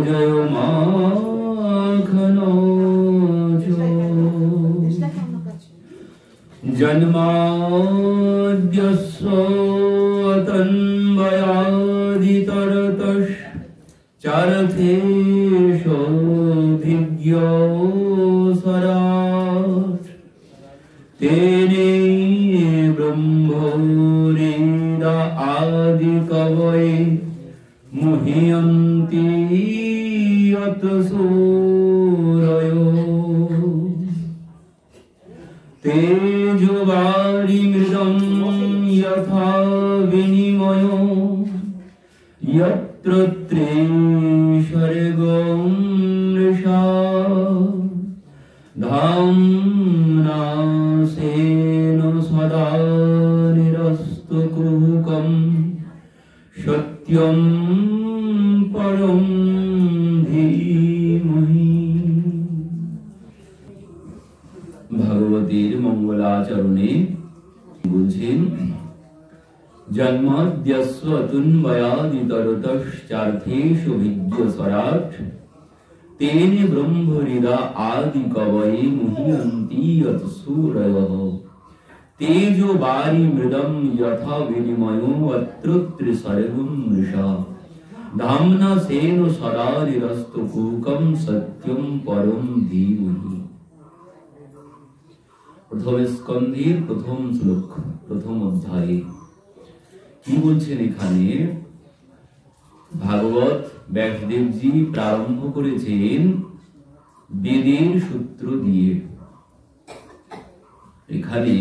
জয়মাখনো জন্মাদ্যস্য তন্ময়াদিতরতশ্চ চারথেষু ভিজ্ঞস্বরাট তেনে ব্রহ্মরিদা আদি কবয়ে মুহ্যন্তি যত সূরয়ো তেজোবারিমৃদং যথা বিনিময়ো যত্র ত্রিসর্গং মৃষা ধাম্না স্বেন সদা নিরস্তকুহকং সত্যং পরম ধীমহি। ভাগবতের মঙ্গলাচরণে বলছেন জন্মাদ্যস্য তন্ময়াদিতরতশ্চার্থেষু ভিজ্ঞস্বরাট তেনে ব্রহ্মহৃদা আদি কবয়ে মুহ্যন্তি যত সূরয়ঃ তেজো বারিমৃদং যথা বিনিময়ো অত্র ত্রিসর্গং মৃষা ধাম্না স্বেন সদা নিরস্তকুহকং সত্যং পরম ধীমহি। প্রথম স্কন্ধের প্রথম শ্লোক, প্রথম অধ্যায়ে কি বলছেন? এখানে ভাগবত ব্যাসদেবজি প্রারম্ভ করেছেন বেদের সূত্র দিয়ে। এখানে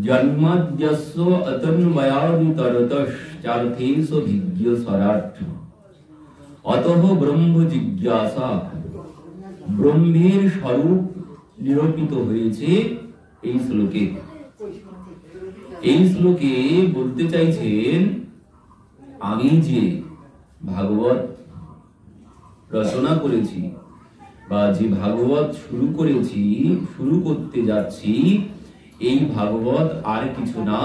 জন্মাদ্যস্য অতন্ময়াদিতরতশ্চার্থেষু ভিজ্ঞস্বরাট অতঃ ব্রহ্ম জিজ্ঞাসা, ব্রহ্মের স্বরূপ নিরূপিত হয়েছে এই শ্লোকে। এই শ্লোকে বলতে চাইছেন আমি যে ভাগবত রচনা করেছি বা যে ভাগবত শুরু করেছি, শুরু করতে যাচ্ছি, এই ভাগবত আর কিছু না,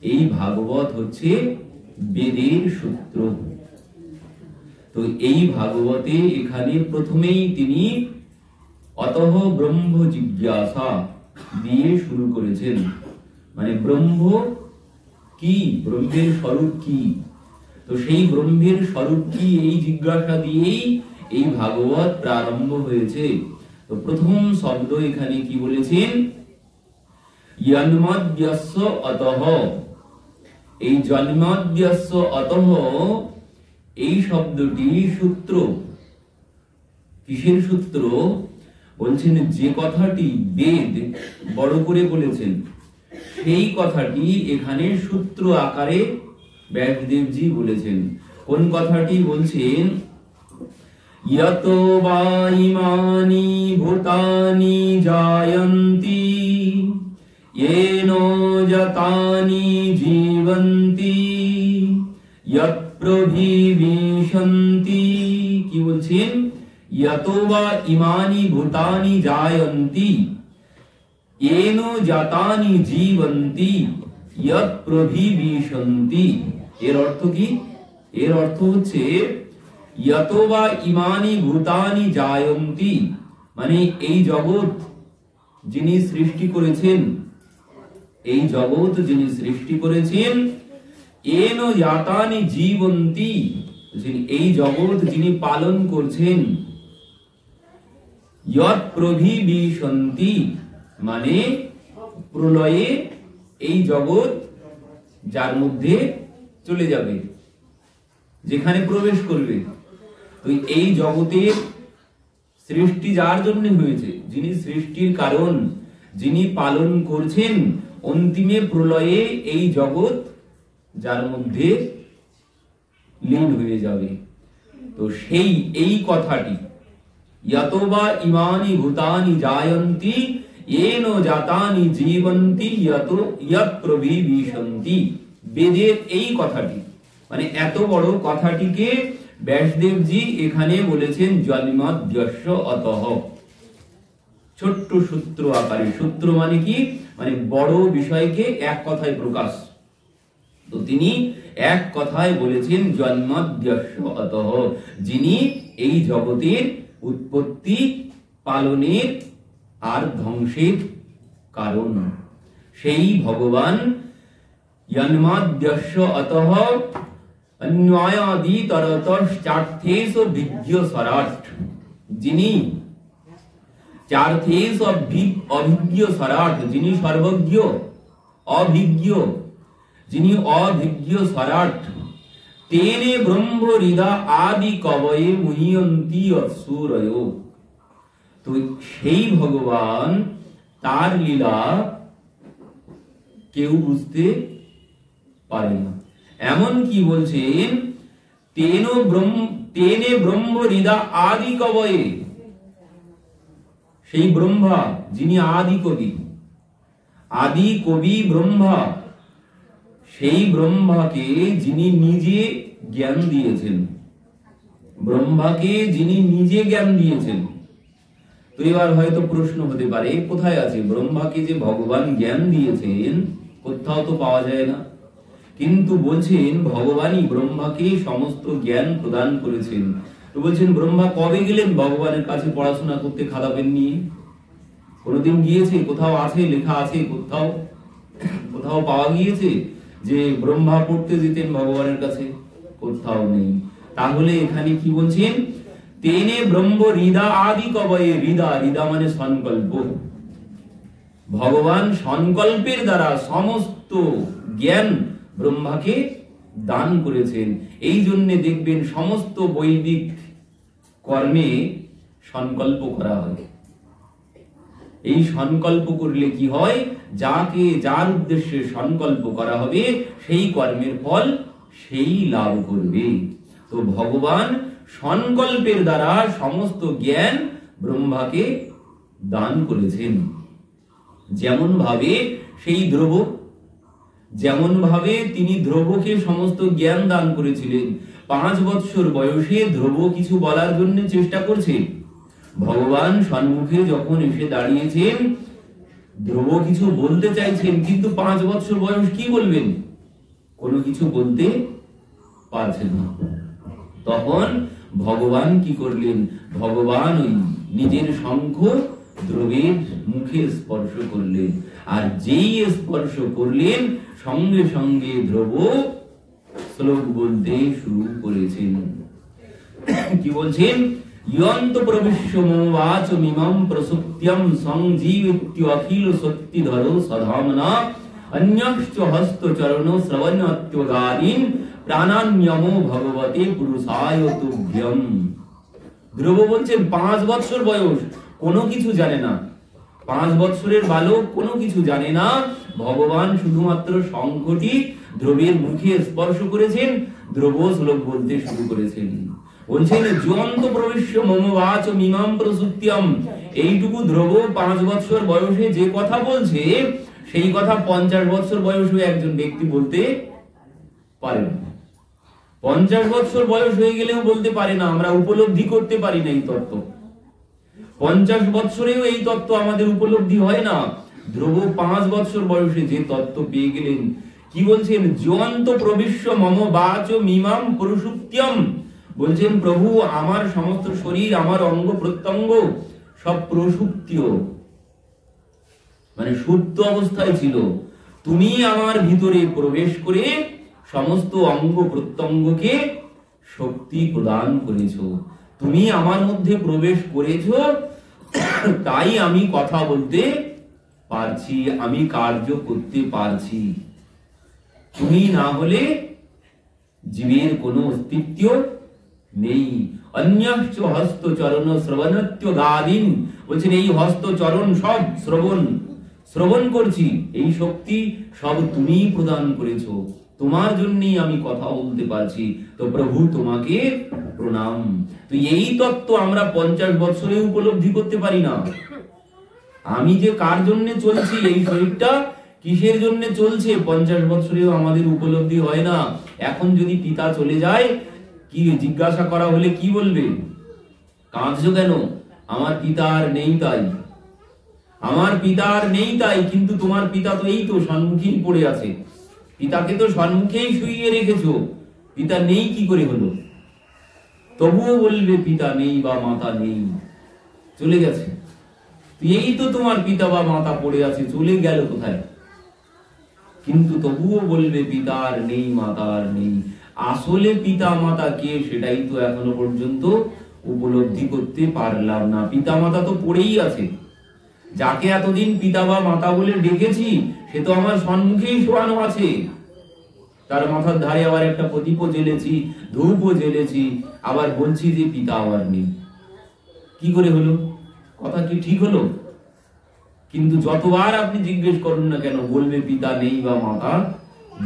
এই ভাগবত হচ্ছে বেদের সূত্র। তো এই ভাগবতে এখানে প্রথমেই তিনি অতঃ ব্রহ্ম জিজ্ঞাসা দিয়ে শুরু করেছেন। মানে ব্রহ্ম কি, ব্রহ্মের স্বরূপ কি, তো সেই ব্রহ্মের স্বরূপ কি এই জিজ্ঞাসা দিয়েই এই ভাগবত প্রারম্ভ হয়েছে। তো প্রথম শব্দ এখানে কি বলেছেন? জন্মাদ্যস্য অতঃ। এই জন্মাদ্যস্য অতঃ এই শব্দটি সূত্র। কিসের সূত্র? বলছেন যে কথাটি বেদ বড় করে বলেছেন সেই কথাটি এখানে সূত্র আকারে ব্যাসদেবজি বলেছেন। কোন কথাটি বলছেন? যতো বা ইমানি ভূতানি জায়ন্তি येन जातानि जीवन्ति यत् प्रविशन्ति। কি বলছেন? यतो वा इमानि भूतानि जायन्ति येन जातानि जीवन्ति यत् प्रविशन्ति। এর অর্থ কি? এর অর্থ হচ্ছে यतो वा इमानि भूतानि जायन्ति, মানে এই জগৎ যিনি সৃষ্টি করেছেন, এই জগৎ যিনি সৃষ্টি করেছেন, येन जातानि जीवन्ति, এই জগৎ যিনি পালন করছেন, यत् प्रविशन्ति, মানে প্রলয়ে এই জগৎ যার মধ্যে চলে যাবে, যেখানে প্রবেশ করবে। তো এই জগতের সৃষ্টি যার জন্য হয়েছে, যিনি সৃষ্টির কারণ, যিনি পালন করছেন, অন্তিমে প্রলয়ে এই জগৎ যার মধ্যে লীন হয়ে যাবে। তো সেই এই কথাটি यतो वा इमानि भूतानि जायन्ति येन जातानि जीवन्ति यतो यत् प्रविशन्ति, বেদের এই কথাটি, মানে এত বড় কথাটিকে ব্যাসদেবজি এখানে বলেছেন জন্মাদ্যস্য অতঃ। ছোট্ট সূত্র আকারে। সূত্র মানে কি? মানে বড় বিষয়কে এক কথায় প্রকাশ। তো তিনি এক কথায় বলেছেন জন্মাদ্যস্য অতঃ, যিনি এই জগতের উৎপত্তি, পালনের আর ধ্বংসের কারণ, সেই ভগবান জন্মাদ্যস্য অতঃ অন্যায়াদিতরতশ্চার্থেষু বিজ্ঞস্বরাট, যিনি চার্থেষু অভিজ্ঞস্বরাট, যিনি সর্বজ্ঞ, অভিজ্ঞ, যিনি অভিজ্ঞ স্বরাট, তেনে ব্রহ্ম হৃদা আদি কবয়ে মুহ্যন্তি অসুরয়। তো সেই ভগবান, তার লীলা কেউ বুঝতে পারে না। এমন কি বলছেন, তেনে ব্রহ্ম হৃদা আদি কবয়ে, সেই ব্রহ্মা যিনি আদি কবি, আদি কবি ব্রহ্মা, সেই ব্রহ্মাকে যিনি নিজে জ্ঞান দিয়েছেন, ব্রহ্মাকে যিনি নিজে জ্ঞান দিয়েছেন। তো এবার হয়তো প্রশ্ন হতে পারে, কোথায় আছে ব্রহ্মাকে যে ভগবান জ্ঞান দিয়েছেন? কোথাও তো পাওয়া যায় না। কিন্তু বলছেন ভগবানই ব্রহ্মাকে সমস্ত জ্ঞান প্রদান করেছেন। তো বলছেন ব্রহ্মা কবে গেলেন ভগবানের কাছে পড়াশোনা করতে খাতা পেন নিয়ে? কোনদিন গিয়েছে? কোথাও আছে, লেখা আছে? কোথাও পাওয়া গিয়েছে যে ব্রহ্মা পড়তে যেতেন ভগবানের কাছে? কোথাও নেই। তাহলে এখানে কি বলছেন, তেনে ব্রহ্ম হৃদা আদি কবয়ে, হৃদা মানে সংকল্প, ভগবান সংকল্পের দ্বারা সমস্ত জ্ঞান ব্রহ্মাকে দান করেছেন। এই জন্য দেখবেন সমস্ত বৈদিক কর্মে সংকল্প করা হয়। এই সংকল্প করলে কি হয়, যার উদ্দেশ্যে সংকল্প করা হবে সেই কর্মের ফল সেই লাভ করবে। তো ভগবান সংকল্পের দ্বারা সমস্ত জ্ঞান ব্রহ্মাকে দান করেছেন। যেমন ভাবে সেই ধ্রুব, যেমন ভাবে তিনি ধ্রুবকে সমস্ত জ্ঞান দান করেছিলেন। 5 বৎসর বয়সে ধ্রুব কিছু বলার জন্য চেষ্টা করছে, ভগবান সম্মুখে যখন এসে দাঁড়িয়েছেন, ধ্রুব কিছু বলতে চাইছেন, কিন্তু 5 বৎসর বয়স, কি বলবেন? কোনো কিছু বলতে পারছেন না। তখন ভগবান কি করলেন, ভগবান ওই নিজের শঙ্খ ধ্রুবের মুখে স্পর্শ করলেন, আর যেই স্পর্শ করলেন সঙ্গে সঙ্গে ধ্রুব শ্লোক বলতে শুরু করেছেন। কি বলছেন, ইয়ন্ত প্রবিশ্য মোবাচ মিমম প্রসুপ্ত্যম সংজীবিত্য অখিল সত্যিধর সধামনা অন্যশ্চ হস্ত চরণ শ্রবণত্বগাদীন প্রাণান্যমো ভগবতে পুরুষায় তুভ্যম। ধ্রুব বলছেন 5 বৎসর বয়স, কোনো কিছু জানে না। 5 বৎসরের বালক কোনো কিছু জানে না। ভগবান শুধুমাত্র শঙ্খটি ধ্রুবের মুখে স্পর্শ করেছেন, ধ্রুব শ্লোক বলতে শুরু করেছেন। বলছেন যন্ত প্রবিশ্য মমবাচ মিমাম প্রসুত্যম, এইটুকু ধ্রুব 5 বৎসর বয়সে যে কথা বলছে, সেই কথা 50 বৎসর বয়সে একজন ব্যক্তি বলতে পারে না। 50 বৎসর বয়স হয়ে গেলেও বলতে পারে না, আমরা উপলব্ধি করতে পারি না এই তত্ত্ব। 50 বৎসরেও এই তত্ত্ব আমাদের উপলব্ধি হয় না। ধ্রুব 5 বৎসর বয়সে যে তত্ত্ব পেয়ে গেলেন, কি বলছেন, যন্ত প্রবিশ্য মম বাচ মিমাম প্রসুপ্ত্যম, বলছেন প্রভু আমার সমস্ত শরীর, আমার অঙ্গ প্রত্যঙ্গ সব প্রসুপ্তিয়, মানে সুপ্ত অবস্থায় ছিল। তুমি আমার ভিতরে প্রবেশ করে সমস্ত অঙ্গ প্রত্যঙ্গকে শক্তি প্রদান করেছো। তুমি আমার মধ্যে প্রবেশ করেছো, তাই আমি কথা বলতে পারছি, আমি কার্য করতে পারছি। তুমি না হলে জীবের কোনো অস্তিত্ব নেই। অন্যশ্চ হস্ত চরণ শ্রবণত্বগাদীন, বলছেন এই হস্ত চরণ সব শ্রবণ করছি, এই শক্তি সব তুমি প্রদান করেছো, তোমার জন্যই আমি কথা বলতে পারছি। তো প্রভু তোমাকে প্রণাম। তো এই তত্ত্ব আমরা 50 বছরে উপলব্ধি করতে পারি না। আমি যে কার জন্য চলছি, এই শরীরটা কিসের জন্য চলছে, 50 বছরেও আমাদের উপলব্ধি হয় না। এখন যদি পিতা চলে যায়, কি জিজ্ঞাসা করা হলে কি বলবে, কাঁদছো কেন? আমার পিতা আর নেই তাই, আমার পিতা আর নেই তাই। কিন্তু তোমার পিতা তো এই তো সম্মুখীন পড়ে আছে, পিতাকে তো সম্মুখেই শুইয়ে রেখেছো, পিতা নেই কি করে হলো? তবুও বলবে পিতা নেই বা মাতা নেই, চলে গেছে। এই তো তোমার পিতা বা মাতা পড়ে আছে, চলে গেল কোথায়? কিন্তু তবুও বলবে পিতার নেই, মাতার নেই। আসলে পিতা মাতা কে সেটাই তো এখনো পর্যন্ত উপলব্ধি করতে পারলাম না। পিতা মাতা তো পড়েই আছে, যাকে এতদিন পিতা বা মাতা বলে ডেকেছি সে তো আমার সম্মুখেই শোয়ানো আছে। তার মাথার ধারে আবার একটা প্রদীপও জ্বেলেছি, ধূপও জ্বেলেছি, আবার বলছি যে পিতা আমার নেই। কি করে হলো? কথা কি ঠিক হলো? কিন্তু যতবার আপনি জিজ্ঞেস করুন না কেন, বলবে পিতা নেই বা মাতা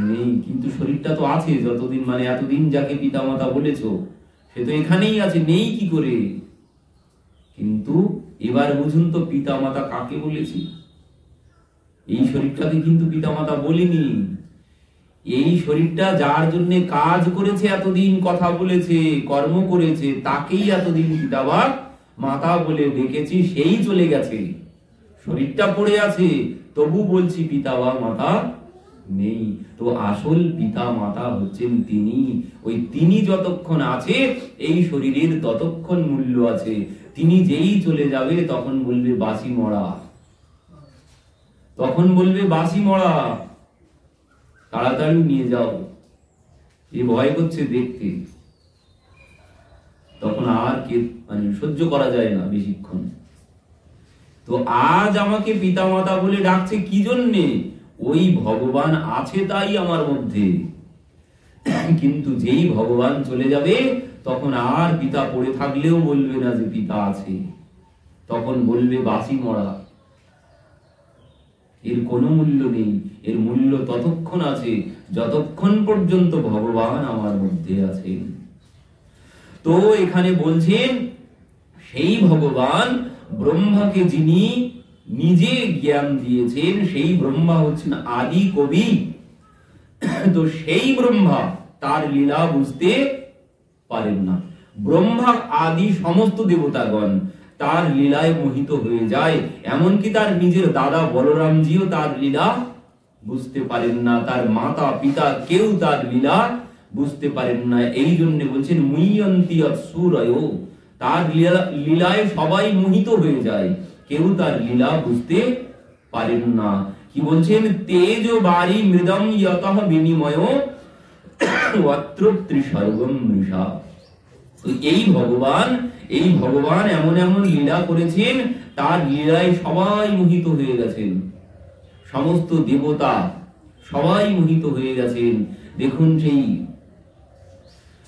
নেই। কিন্তু শরীরটা তো আছে যতদিন, মানে এতদিন যাকে পিতা মাতা বলেছো সে তো এখানেই আছে, নেই কি করে? কিন্তু এবার বুঝুন তো পিতা মাতা কাকে বলেছি? এই শরীরটাকে কিন্তু পিতা মাতা বলিনি। এই শরীরটা যার জন্য কাজ করেছে, এতদিন কথা বলেছে, কর্ম করেছে, তাকেই এতদিন পিতা বা মাতা বলে ডেকেছি, সেই চলে গেছে। শরীরটা পড়ে আছে, তবু বলছি পিতা বা মাতা নেই। তো আসল পিতা মাতা হচ্ছেন তিনি। ওই তিনি যতক্ষণ আছে এই শরীরের ততক্ষণ মূল্য আছে। তিনি যেই চলে যাবে তখন বলবে বাসি মরা, তখন বলবে বাসি মরা, তাড়াতাড়ি নিয়ে যাও, এ ভয় করছে দেখতে। তখন আর কে সহ্য করা যায় না বেশিক্ষণ। তো আজ আমাকে পিতা মাতা বলে ডাকছে কি জন্যে? ওই ভগবান আছে তাই আমার মধ্যে। কিন্তু যেই ভগবান চলে যাবে তখন আর পিতা পড়ে থাকলেও বলবে না যে পিতা আছে, তখন বলবে বাসি মরা। এর কোনো মূল্য নেই। এর মূল্য ততক্ষণ আছে যতক্ষণ পর্যন্ত ভগবান আমার মধ্যে আছেন। তো এখানে বলছেন সেই ভগবান ব্রহ্মাকে যিনি নিজে জ্ঞান দিয়েছেন, সেই ব্রহ্মা হচ্ছেন আদি কবি। তো সেই ব্রহ্মা তার লীলা বুঝতে পারেন না। ব্রহ্মা আদি সমস্ত দেবতাগণ তার লীলায় মোহিত হয়ে যায়, এমনকি তার নিজের দাদা বলরামজিও তার লীলা বুঝতে পারেন না, তার মাতা পিতা কেউ তার লীলা বুঝতে পারেন না। এই জন্য বলছেন মুহ্যন্তি অসুরয়, তার লীলায় সবাই মোহিত হয়ে যায়, কেউ তার লীলা বুঝতে পারেন না। কি বলছেন? তেজ বারি মৃদম যতঃ বিনিময় অত্রত্রি সর্বম মৃষা। এই ভগবান এমন এমন লীলা করেছেন, তার লীলায় সবাই মোহিত হয়ে গেছেন, সমস্ত দেবতা সবাই মোহিত হয়ে গেছেন। দেখুন সেই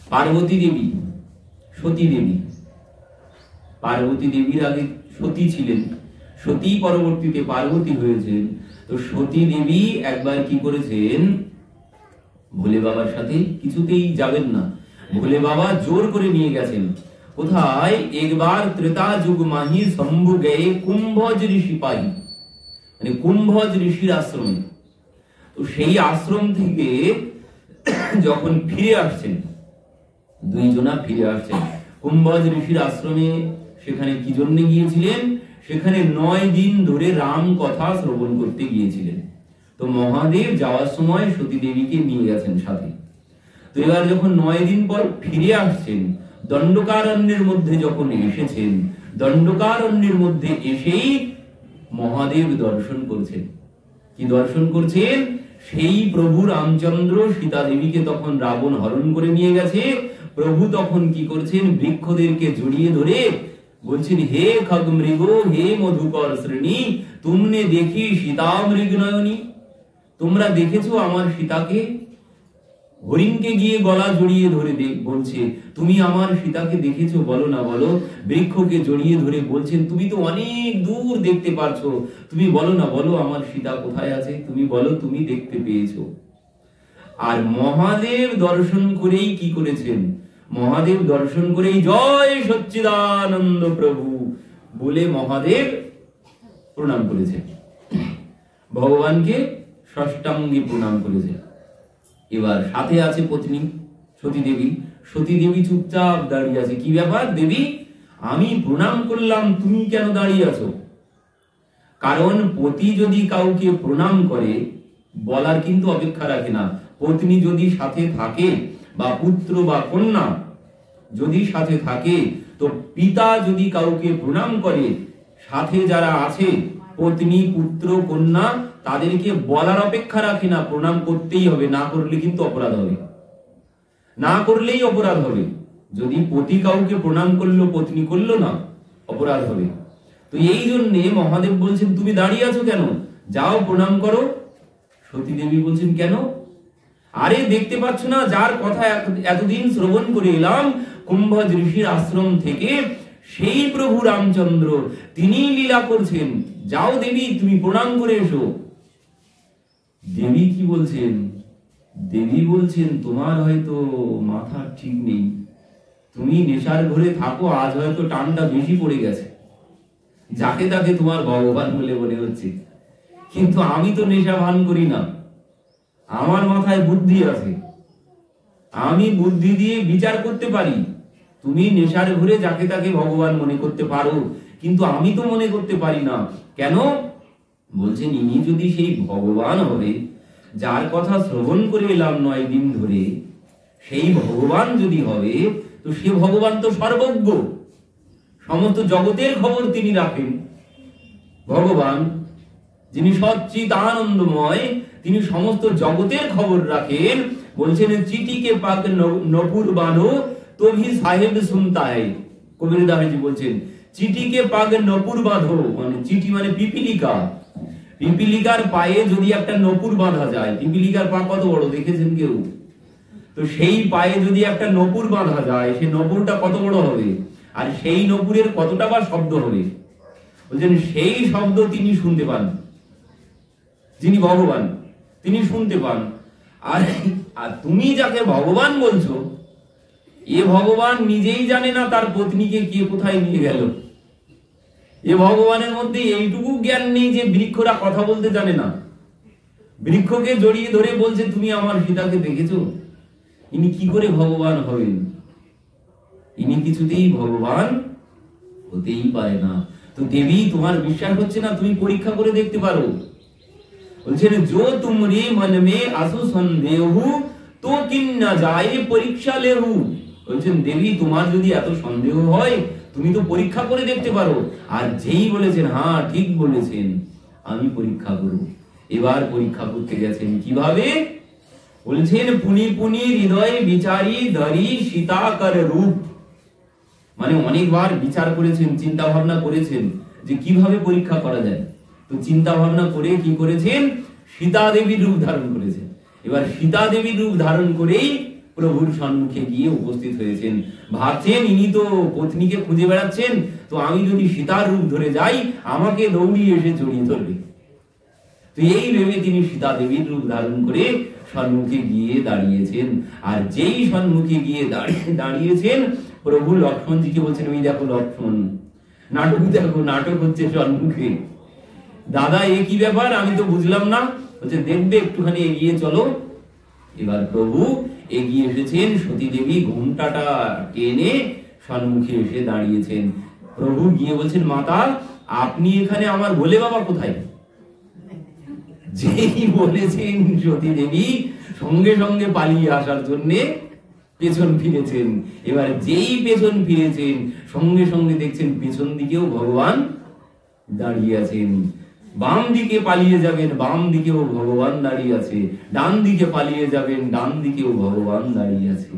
পার্বতী দেবী, সতী দেবী, পার্বতী দেবীর আগে সতী ছিলেন, সতী পরবর্তীতে পার্বতী হয়েছেন। তো সতী দেবী একবার কি করেছেন, ভোলে বাবার সাথে কিছুতেই যাবেন না, ভোলে বাবা জোর করে নিয়ে গেছেন। কোথায়? একবার ত্রেতা যুগ মাহি শম্ভু গয়ে কুম্ভজ ঋষি পাই, মানে কুম্ভজ ঋষির আশ্রমে। তো সেই আশ্রম থেকে যখন ফিরে আসছেন, দুইজনা ফিরে আসছেন কুম্ভজ ঋষির আশ্রমে, সেখানে কি জন্য গিয়েছিলেন? সেখানে 9 দিন ধরে রাম কথা শ্রবণ করতে গিয়েছিলেন। তো মহাদেব যাওয়ার সময় সতী দেবীকে নিয়ে গেছেন সাথে। তো এবার যখন 9 দিন পর ফিরে আসছেন, দণ্ডকারণ্যের মধ্যে যখন এসেছেন, দণ্ডকারণ্যের মধ্যে এসেই মহাদেব দর্শন করছেন। কি দর্শন করছেন? সেই প্রভু রামচন্দ্র সীতা দেবীকে তখন রাবণ হরণ করে নিয়ে গেছে। প্রভু তখন কি করছেন? বৃক্ষদেরকে জড়িয়ে ধরে বলছেন, হে খগমৃগ, হে মধুকর শ্রেণী, তুমনে দেখি সীতা মৃগ নয়নী। তোমরা দেখেছো আমার সীতাকে? হরিণকে গিয়ে গলা জড়িয়ে ধরে বলছে, তুমি আমার সীতাকে দেখেছো? বলো না বলো। বৃক্ষকে জড়িয়ে ধরে বলছেন, তুমি তো অনেক দূর দেখতে পারছো, তুমি বলো না বলো আমার সীতা কোথায় আছে, তুমি বলো তুমি দেখতে পেয়েছো। আর মহাদেব দর্শন করেই কি করেছেন? মহাদেব দর্শন করেই জয় সচ্চিদানন্দ প্রভু বলে মহাদেব প্রণাম করেছেন, ভগবানকে ষষ্ঠাঙ্গে প্রণাম করেছেন। এবার সাথে আছে পত্নী সতী দেবী। সতী দেবী চুপচাপ দাঁড়িয়ে আছে। কি ব্যাপার দেবী, আমি প্রণাম করলাম, তুমি কেন দাঁড়িয়ে আছো? কারণ পতি যদি কাউকে প্রণাম করে, বলার কিন্তু অপেক্ষা রাখে না। পত্নী যদি সাথে থাকে বা পুত্র বা কন্যা যদি সাথে থাকে, তো পিতা যদি কাউকে প্রণাম করে, সাথে যারা আছে পত্নী পুত্র কন্যা তাদেরকে বলার অপেক্ষা রাখে না, প্রণাম করতেই হবে, না করলে কিন্তু অপরাধ হবে, না করলেই অপরাধ হবে। যদি পতি কাউকে প্রণাম করলো পত্নী করলো না, অপরাধ হবে। তো এই জন্যে মহাদেব বলছেন তুমি দাঁড়িয়ে আছো কেন, যাও প্রণাম করো। সতী দেবী বলছেন কেন? আরে দেখতে পাচ্ছ না যার কথা এতদিন শ্রবণ করে এলাম কুম্ভজ ঋষির আশ্রম থেকে, সেই প্রভু রামচন্দ্র তিনি লীলা করছেন, যাও দেবী তুমি প্রণাম করে এসো। দেবী কি বলছেন? দেবী বলছেন তোমার হয়তো মাথা ঠিক নেই, তুমি নেশার ঘরে থাকো, আজ হয়তো টানটা বেশি পড়ে গেছে, যাকে তাকে তোমার ভগবান বলে মনে হচ্ছে, কিন্তু আমি তো নেশা ভান করি না, আমার মাথায় বুদ্ধি আছে, আমি বুদ্ধি দিয়ে বিচার করতে পারি। তুমি নেশার ঘরে যাকে তাকে ভগবান মনে করতে পারো, কিন্তু আমি তো মনে করতে পারি না। কেন? বলছেন ইনি যদি সেই ভগবান হবে যার কথা শ্রবণ করে এলাম 9 দিন ধরে, সেই ভগবান যদি হবে, তো সে ভগবান তো সর্বজ্ঞ, সমস্ত জগতের খবর তিনি রাখেন। ভগবান যিনি সচ্চিত আনন্দময়, তিনি সমস্ত জগতের খবর রাখেন। বলছেন চিঠিকে পাক নপুর বাঁধো তো ভি সাহেব শুনতা হ্যায়। কবিরদাসজি বলছেন চিঠিকে পাক নপুর বাঁধো, মানে চিঠি মানে পিপিলিকা, পিপিলিকার পায়ে যদি একটা নপুর বাঁধা যায়, পিপিলিকার পা কত বড় দেখেছেন কেউ? তো সেই পায়ে যদি একটা নপুর বাঁধা যায়, সেই নপুরটা কত বড় হবে, আর সেই নপুরের কতটা বা শব্দ হবে। বলছেন সেই শব্দ তিনি শুনতে পান, যিনি ভগবান তিনি শুনতে পান। আর তুমি যাকে ভগবান বলছো, এ ভগবান নিজেই জানে না তার পত্নীকে কে কোথায় নিয়ে গেল। এ ভগবানের মধ্যে এইটুকু জ্ঞান নেই যে বৃক্ষরা কথা বলতে জানে না। বৃক্ষকে জড়িয়ে ধরে বলছে তুমি আমার সীতাকে দেখেছো। ইনি কি করে ভগবান হবেন? ইনি কিছুতেই ভগবান হতেই পারে না। তো দেবী তোমার বিশ্বাস হচ্ছে না, তুমি পরীক্ষা করে দেখতে পারো। বলছেন जो तुमरे मन में आसु संदेहु तो किन ना जाए परीक्षा लेहु। বলছেন দেবী তোমার যদি এত সন্দেহ হয় তুমি তো পরীক্ষা করে দেখতে পারো। আর যেই বলেছেন হ্যাঁ ঠিক বলেছেন আমি পরীক্ষা করব, এবার পরীক্ষা করতে গেছেন কিভাবে? বলছেন পুনি পুনি হৃদয় বিচারি ধরি সীতাকর রূপ, মানে অনেকবার বিচার করেছেন, চিন্তা ভাবনা করেছেন যে কিভাবে পরীক্ষা করা যায়। তো চিন্তা ভাবনা করে কি করেছেন? সীতা দেবীর রূপ ধারণ করেছেন। এবার সীতা দেবীর রূপ ধারণ করেই প্রভুর সম্মুখে গিয়ে উপস্থিত হয়েছেন। ভাবছেন ইনি তো পত্নীকে খুঁজে বেড়াচ্ছেন, তো আমি যদি সীতার রূপ ধরে যাই আমাকে দৌড়িয়ে এসে জড়িয়ে ধরবে। তো এই ভেবে তিনি সীতা দেবীর রূপ ধারণ করে সম্মুখে গিয়ে দাঁড়িয়েছেন। আর যেই সম্মুখে গিয়ে দাঁড়িয়েছেন প্রভু লক্ষ্মণজিকে বলছেন ওই দেখো লক্ষ্মণ, নাটক দেখো, নাটক হচ্ছে সম্মুখে। দাদা এ কি ব্যাপার, আমি তো বুঝলাম না। বলছে দেখবে একটুখানি এগিয়ে চলো। এবার প্রভু এগিয়ে এসেছেন, সতী দেবী ঘোমটাটা টেনে সম্মুখে এসে দাঁড়িয়েছেন। প্রভু গিয়ে বলছেন মাতা আপনি এখানে, আমার ভোলে বাবা কোথায়? যেই বলেছেন সতী দেবী সঙ্গে সঙ্গে পালিয়ে আসার জন্য পেছন ফিরেছেন। এবার যেই পেছন ফিরেছেন সঙ্গে সঙ্গে দেখছেন পেছন দিকেও ভগবান দাঁড়িয়ে আছেন। বাম দিকে পালিয়ে যাবেন, বাম দিকেও ভগবান দাঁড়িয়ে আছে। ডান দিকে পালিয়ে যাবেন, ডান দিকেও ভগবান দাঁড়িয়ে আছে।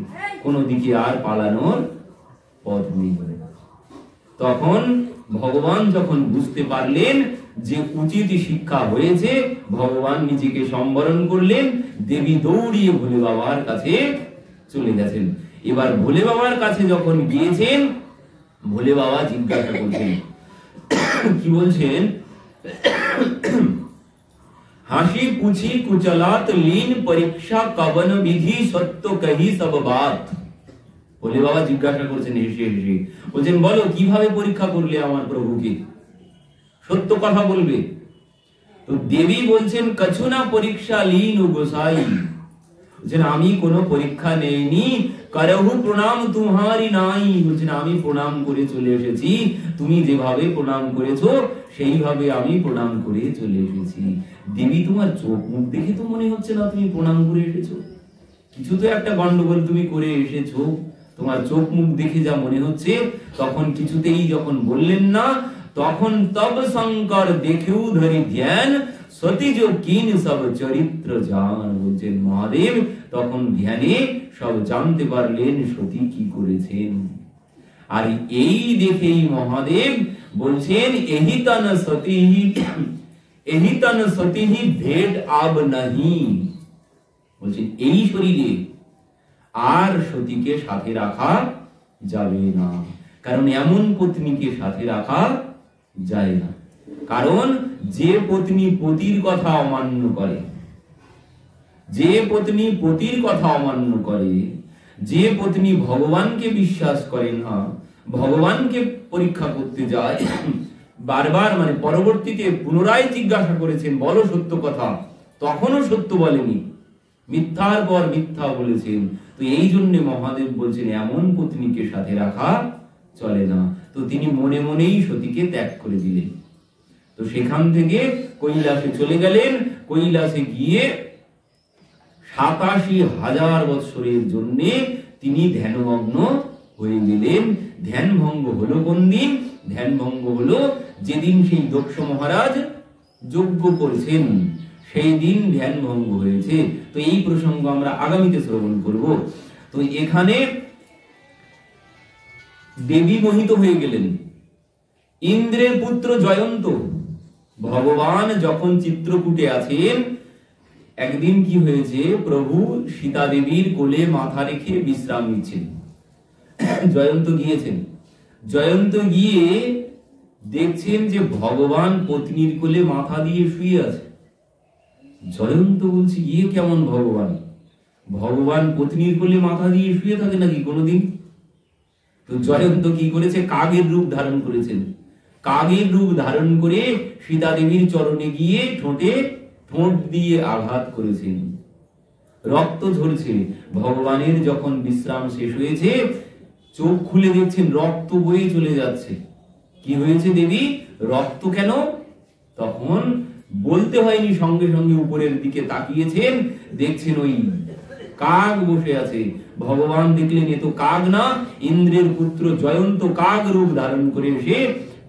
কোনো দিকে আর পালানোর পথ নেই। তখন ভগবান যখন বুঝতে পারলেন যে উচিত শিক্ষা হয়েছে, ভগবান নিজেকে সম্বরণ করলেন। দেবী দৌড়িয়ে ভোলে বাবার কাছে চলে গেছেন। এবার ভোলে বাবার কাছে যখন গিয়েছেন, ভোলে বাবা জিজ্ঞাসা করছেন, কি বলছেন? হাসি পুছি কুচলাত লীন পরীক্ষা কবন বিধি সত্য কহি সব বাত। ভোলে বাবা জিজ্ঞাসা করছেন হেসে হেসে, বলছেন বলো কিভাবে পরীক্ষা করলে আমার প্রভুকে, সত্য কথা বলবে। তো দেবী বলছেন কছু না পরীক্ষা লীন গোসাই, বলছেন আমি কোনো পরীক্ষা নেইনি, করহু প্রণাম তুমারি নাই, বলছেন আমি প্রণাম করে চলে এসেছি, তুমি যেভাবে প্রণাম করেছো সেইভাবে আমি প্রণাম করে চলে এসেছি। দেবী তোমার চোখ মুখ দেখে তো মনে হচ্ছে না তুমি প্রণাম করে এসেছো, কিছু তো একটা গন্ডগোল তুমি করে এসেছো, তোমার চোখ মুখ দেখে যা মনে হচ্ছে। তখন কিছুতেই যখন বললেন না, তখন তব শঙ্কর দেখেও ধরি ধ্যান, সতীজ কিন সব চরিত্র জান, বলছেন মহাদেব তখন ধ্যানে সব জানতে পারলেন সতী কি করেছেন। আর এই দেখেই মহাদেব বলছেন এহিতন সতী ভেদ আব নাহি, বলছেন এই শরীরে আর সতীকে সাথে রাখা যাবে না, কারণ এমন পত্নীকে সাথে রাখা যায় না। কারণ যে পত্নী পতির কথা অমান্য করে, যে পত্নী পতির কথা অমান্য করে, যে পত্নী ভগবানকে বিশ্বাস করে না, ভগবানকে পরীক্ষা করতে যায়, বারবার মানে পরবর্তীতে পুনরায় জিজ্ঞাসা করেছেন বলো সত্য কথা, তখনও সত্য বলেনি, মিথ্যার পর মিথ্যা বলেছেন। তো এই জন্য মহাদেব বলছেন এমন পত্নীকে সাথে রাখা চলে না। তো তিনি মনে মনেই সতীকে ত্যাগ করে দিলেন। তো সেখান থেকে কৈলাসে চলে গেলেন। কৈলাসে গিয়ে ৮৭,০০০ বৎসরের জন্য তিনি ধ্যানমগ্ন হয়ে গেলেন। ধ্যান ভঙ্গ হলো কোন দিন? ধ্যান ভঙ্গ হলো যেদিন সেই দক্ষ মহারাজ যজ্ঞ করছেন, সেই দিন ধ্যান ভঙ্গ হয়েছে। তো এই প্রসঙ্গ আমরা আগামীতে শ্রবণ করব। তো এখানে দেবী মোহিত হয়ে গেলেন। ইন্দ্রের পুত্র জয়ন্ত, ভগবান যখন চিত্রকূটে আছেন, একদিন কি হয়েছে, প্রভু সীতা দেবীর কোলে মাথা রেখে বিশ্রাম নিচ্ছেন। জয়ন্ত গিয়েছেন। জয়ন্ত গিয়ে দেখছেন যে ভগবান পত্নীর কোলে মাথা দিয়ে শুয়ে আছে। জয়ন্ত বলছে ইয়ে কেমন ভগবান, ভগবান পত্নীর কোলে মাথা দিয়ে শুয়ে থাকে নাকি কোনোদিন? তো জয়ন্ত কি করেছে, কাগের রূপ ধারণ করেছেন। কাগের রূপ ধারণ করে সীতা দেবীর চরণে গিয়ে ঠোঁটে ঠোঁট দিয়ে আঘাত করেছেন। রক্ত ঝরছে। ভগবানের যখন বিশ্রাম শেষ হয়েছে, চোখ খুলে দেখছেন রক্ত বয়ে চলে যাচ্ছে। কি হয়েছে দেবী, রক্ত কেন? তখন বলতে হয়নি, সঙ্গে সঙ্গে উপরের দিকে তাকিয়েছেন, দেখছেন ওই কাক বসে আছে। ভগবান দেখলেন এ তো কাক না, ইন্দ্রের পুত্র জয়ন্ত কাক রূপ ধারণ করে এসে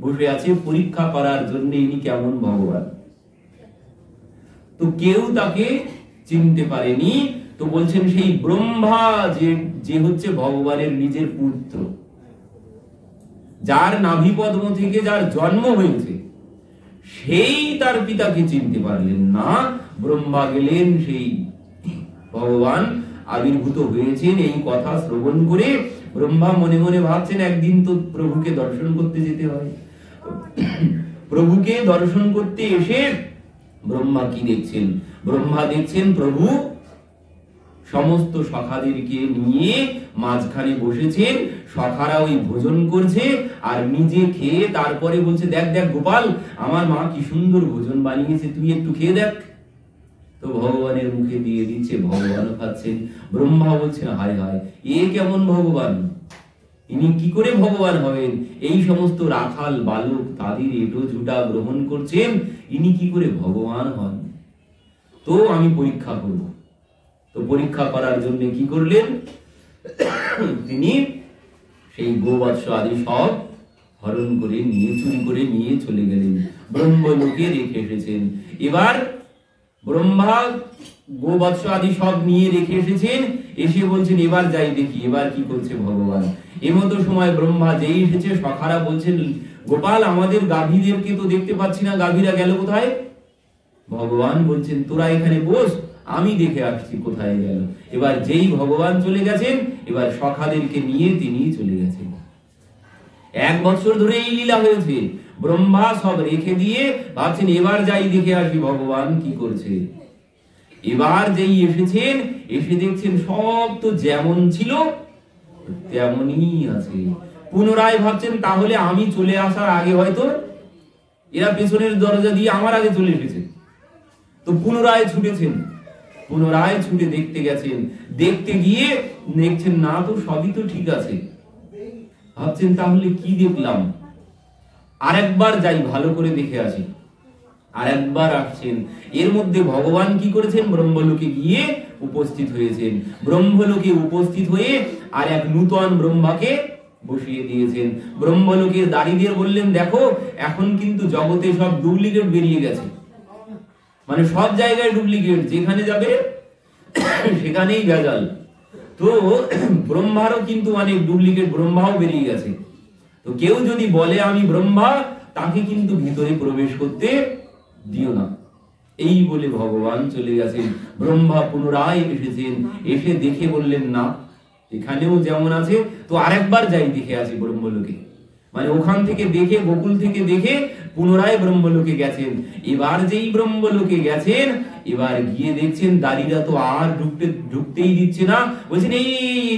বসে আছে পরীক্ষা করার জন্য ইনি কেমন ভগবান। তো কেউ তাকে চিনতে পারেনি। তো বলছেন সেই ব্রহ্মা যে হচ্ছে ভগবানের নিজের পুত্র, যার নাভি পদ্ম থেকে যার জন্ম হয়েছে, সেই তার পিতাকে চিনতে পারলেন না। ব্রহ্মা গেলেন সেই ভগবান আবির্ভূত হয়েছেন এই কথা শ্রবণ করে। ব্রহ্মা মনে মনে ভাবছেন একদিন তো প্রভুকে দর্শন করতে যেতে হয়। প্রভুকে দর্শন করতে এসে ব্রহ্মা কি দেখছেন? ব্রহ্মা দেখছেন প্রভু সমস্ত সখাদেরকে নিয়ে মাঝখানে বসেছেন, সখারা ওই ভোজন করছে আর নিজে খেয়ে তারপরে বলছে দেখ দেখ গোপাল, আমার মা কি সুন্দর ভোজন বানিয়েছে, তুই একটু খেয়ে দেখ। তো ভগবানের মুখে দিয়ে দিচ্ছে, ভগবানও খাচ্ছেন। ব্রহ্মা বলছেন হায় হায়, এ কেমন ভগবান, ইনি কি করে ভগবান হবেন? এই সমস্ত রাখাল বালক তাদের এটো ঝুটা গ্রহণ করছেন, ইনি কি করে ভগবান হন? তো আমি পরীক্ষা করব। তো পরীক্ষা করার জন্য কি করলেন, তিনি সেই গোবৎস আদি সব হরণ করে নিয়ে, চুরি করে নিয়ে চলে গেলেন, ব্রহ্মলোকে রেখে এসেছেন। এবার ব্রহ্মা গোবৎস আদি সব নিয়ে রেখে এসেছেন, এসে বলছেন এবার যাই দেখি এবার কি করছে ভগবান। এমতো সময় ব্রহ্মা যেই এসেছে, সখারা বলছেন গোপাল আমাদের গাভীদেরকে তো দেখতে পাচ্ছি না, গাভীরা গেল কোথায়? ভগবান বলছেন তোরা এখানে বস, আমি দেখে আসছি কোথায় গেল। এবার যেই ভগবান চলে গেছেন, এবার সখাদেরকে নিয়ে তিনি চলে গেছেন। 1 বছর ধরে এই লীলা হয়েছে। ব্রহ্মা সব রেখে দিয়ে ভাবছেন এবার যাই দেখে আসি ভগবান কি করছে। এবার যেই এসেছেন, এসে দেখছেন সব তো যেমন ছিল তেমনই আছে। পুনরায় ভাবছেন তাহলে আমি চলে আসার আগে হয়তো এরা পেছনের দরজা দিয়ে আমার আগে চলে এসেছে। তো পুনরায় ছুটেছেন, পুনরায় ছুটে দেখতে গেছেন। দেখতে গিয়ে দেখছেন না তো, সবই তো ঠিক আছে। ভাবছেন তাহলে কি দেখলাম, আরেকবার যাই ভালো করে দেখে আসি। আরেকবার আসছেন, এর মধ্যে ভগবান কি করেছেন, ব্রহ্মলোকে গিয়ে উপস্থিত হয়েছেন। ব্রহ্মলোকে উপস্থিত হয়ে আর এক নূতন ব্রহ্মাকে বসিয়ে দিয়েছেন। ব্রহ্মলোকের দাঁড়িয়ে বললেন, দেখো এখন কিন্তু জগতে সব ডুপ্লিকেট বেরিয়ে গেছে, মানে সব জায়গায় ডুপ্লিকেট, যেখানে যাবে সেখানেই ভেজাল। তো ব্রহ্মারও কিন্তু অনেক ডুপ্লিকেট ব্রহ্মাও বেরিয়ে গেছে। তো কেউ যদি বলে আমি ব্রহ্মা, তাকে কিন্তু ভিতরে প্রবেশ করতে দিও না। এই বলে ভগবান চলে গেছেন। ব্রহ্মা পুনরায় এসেছেন, এসে দেখে বললেন না এখানেও যেমন আছে, তো আরেকবার যাই দেখে আসি ব্রহ্মলোকে। মানে ওখান থেকে দেখে, গোকুল থেকে দেখে পুনরায় ব্রহ্মলোকে গেছেন। এবার যেই ব্রহ্মলোকে গেছেন, এবার গিয়ে দেখছেন দাঁড়িরা তো আর ঢুকতেই দিচ্ছে না। বলছেন এই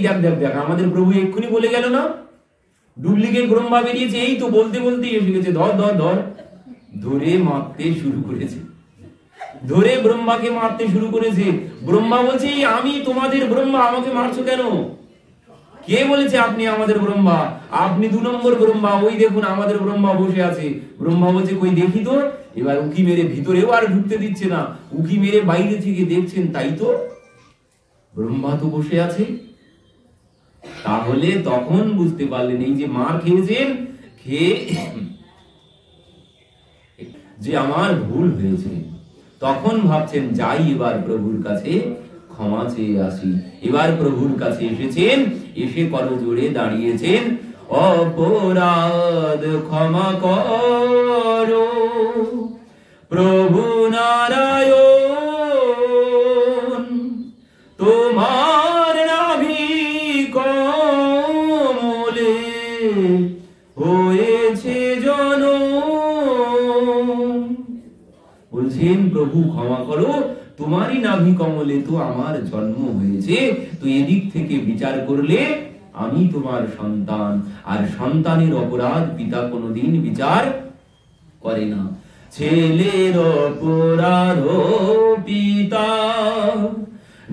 দেখ দেখ দেখ, আমাদের প্রভু এক্ষুনি বলে গেল না ডুপ্লিকেট ব্রহ্মা বেরিয়েছে, এই তো বলতে বলতে এসে গেছে, ধর ধর ধর, ধরে মারতে শুরু করেছে। ধরে ব্রহ্মাকে মারতে শুরু করেছে। ব্রহ্মা বলছে আমি তোমাদের ব্রহ্মা, আমাকে মারছো কেন? কে বলেছে আপনি আমাদের ব্রহ্মা? আপনি 2 নম্বর ব্রহ্মা, ওই দেখুন আমাদের ব্রহ্মা বসে আছে। ব্রহ্মা বলছে কই দেখি তো। এবার উকি মেরে ভিতরেও আর ঢুকতে দিচ্ছে না, উকি মেরে বাইরে থেকে দেখছেন, তাই তো ব্রহ্মা তো বসে আছে। তাহলে তখন বুঝতে পারলেন এই যে মার খেয়েছেন, খেয়ে যে আমার ভুল হয়েছে, তখন ভাবছেন যাই এবার প্রভুর কাছে ক্ষমা চেয়ে আসি। এবার প্রভুর কাছে এসেছেন, এসে করজোড়ে দাঁড়িয়েছেন, অপরাধ ক্ষমা করো প্রভু নারায়ণ, তোমার নাভি কমলে হয়েছে জনম। বলছেন প্রভু ক্ষমা করো, তোমারই নাভি কমলে তো আমার জন্ম হয়েছে। তো এদিক থেকে বিচার করলে আমি তোমার সন্তান, আর সন্তানের অপরাধ পিতা কোনোদিন বিচার করে না। ছেলের অপরাধ পিতা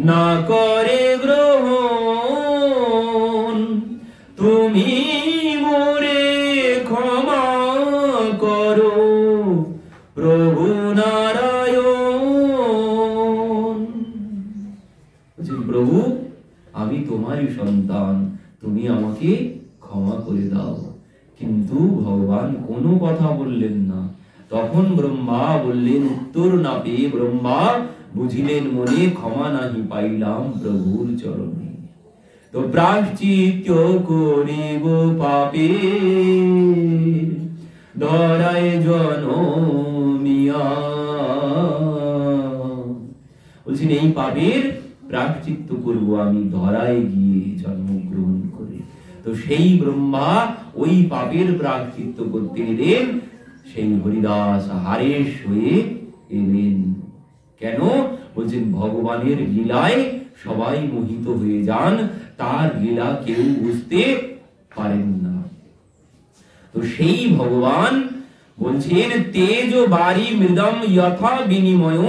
না করে গ্রহণ, তুমি মোরে ক্ষমা করো প্রভু নারায়ণ। প্রভু আমি তোমারই সন্তান, তুমি আমাকে ক্ষমা করে দাও। কিন্তু ভগবান কোনো কথা বললেন না। তখন ব্রহ্মা বললেন, উত্তর না পেয়ে ব্রহ্মা বুঝিলেন মনে, ক্ষমা নাহি পাইলাম প্রভুর চরণে। তো প্রায়শ্চিত্ত করিব পাপে ধরায় জনমিয়া। বলছেন এই পাপের প্রায়শ্চিত্ত করব আমি ধরায় গিয়ে জন্মগ্রহণ করে। তো সেই ব্রহ্মা ওই পাপের প্রায়শ্চিত্ত করতে এলেন, সেই হরিদাস হারেশ হয়ে এলেন। কেন? বলছেন ভগবানের লীলায় সবাই মোহিত হয়ে যান, তার লীলা কেউ বুঝতে পারেন না। তো সেই ভগবান বলছেন তেজ বারি মৃদম যথা বিনিময়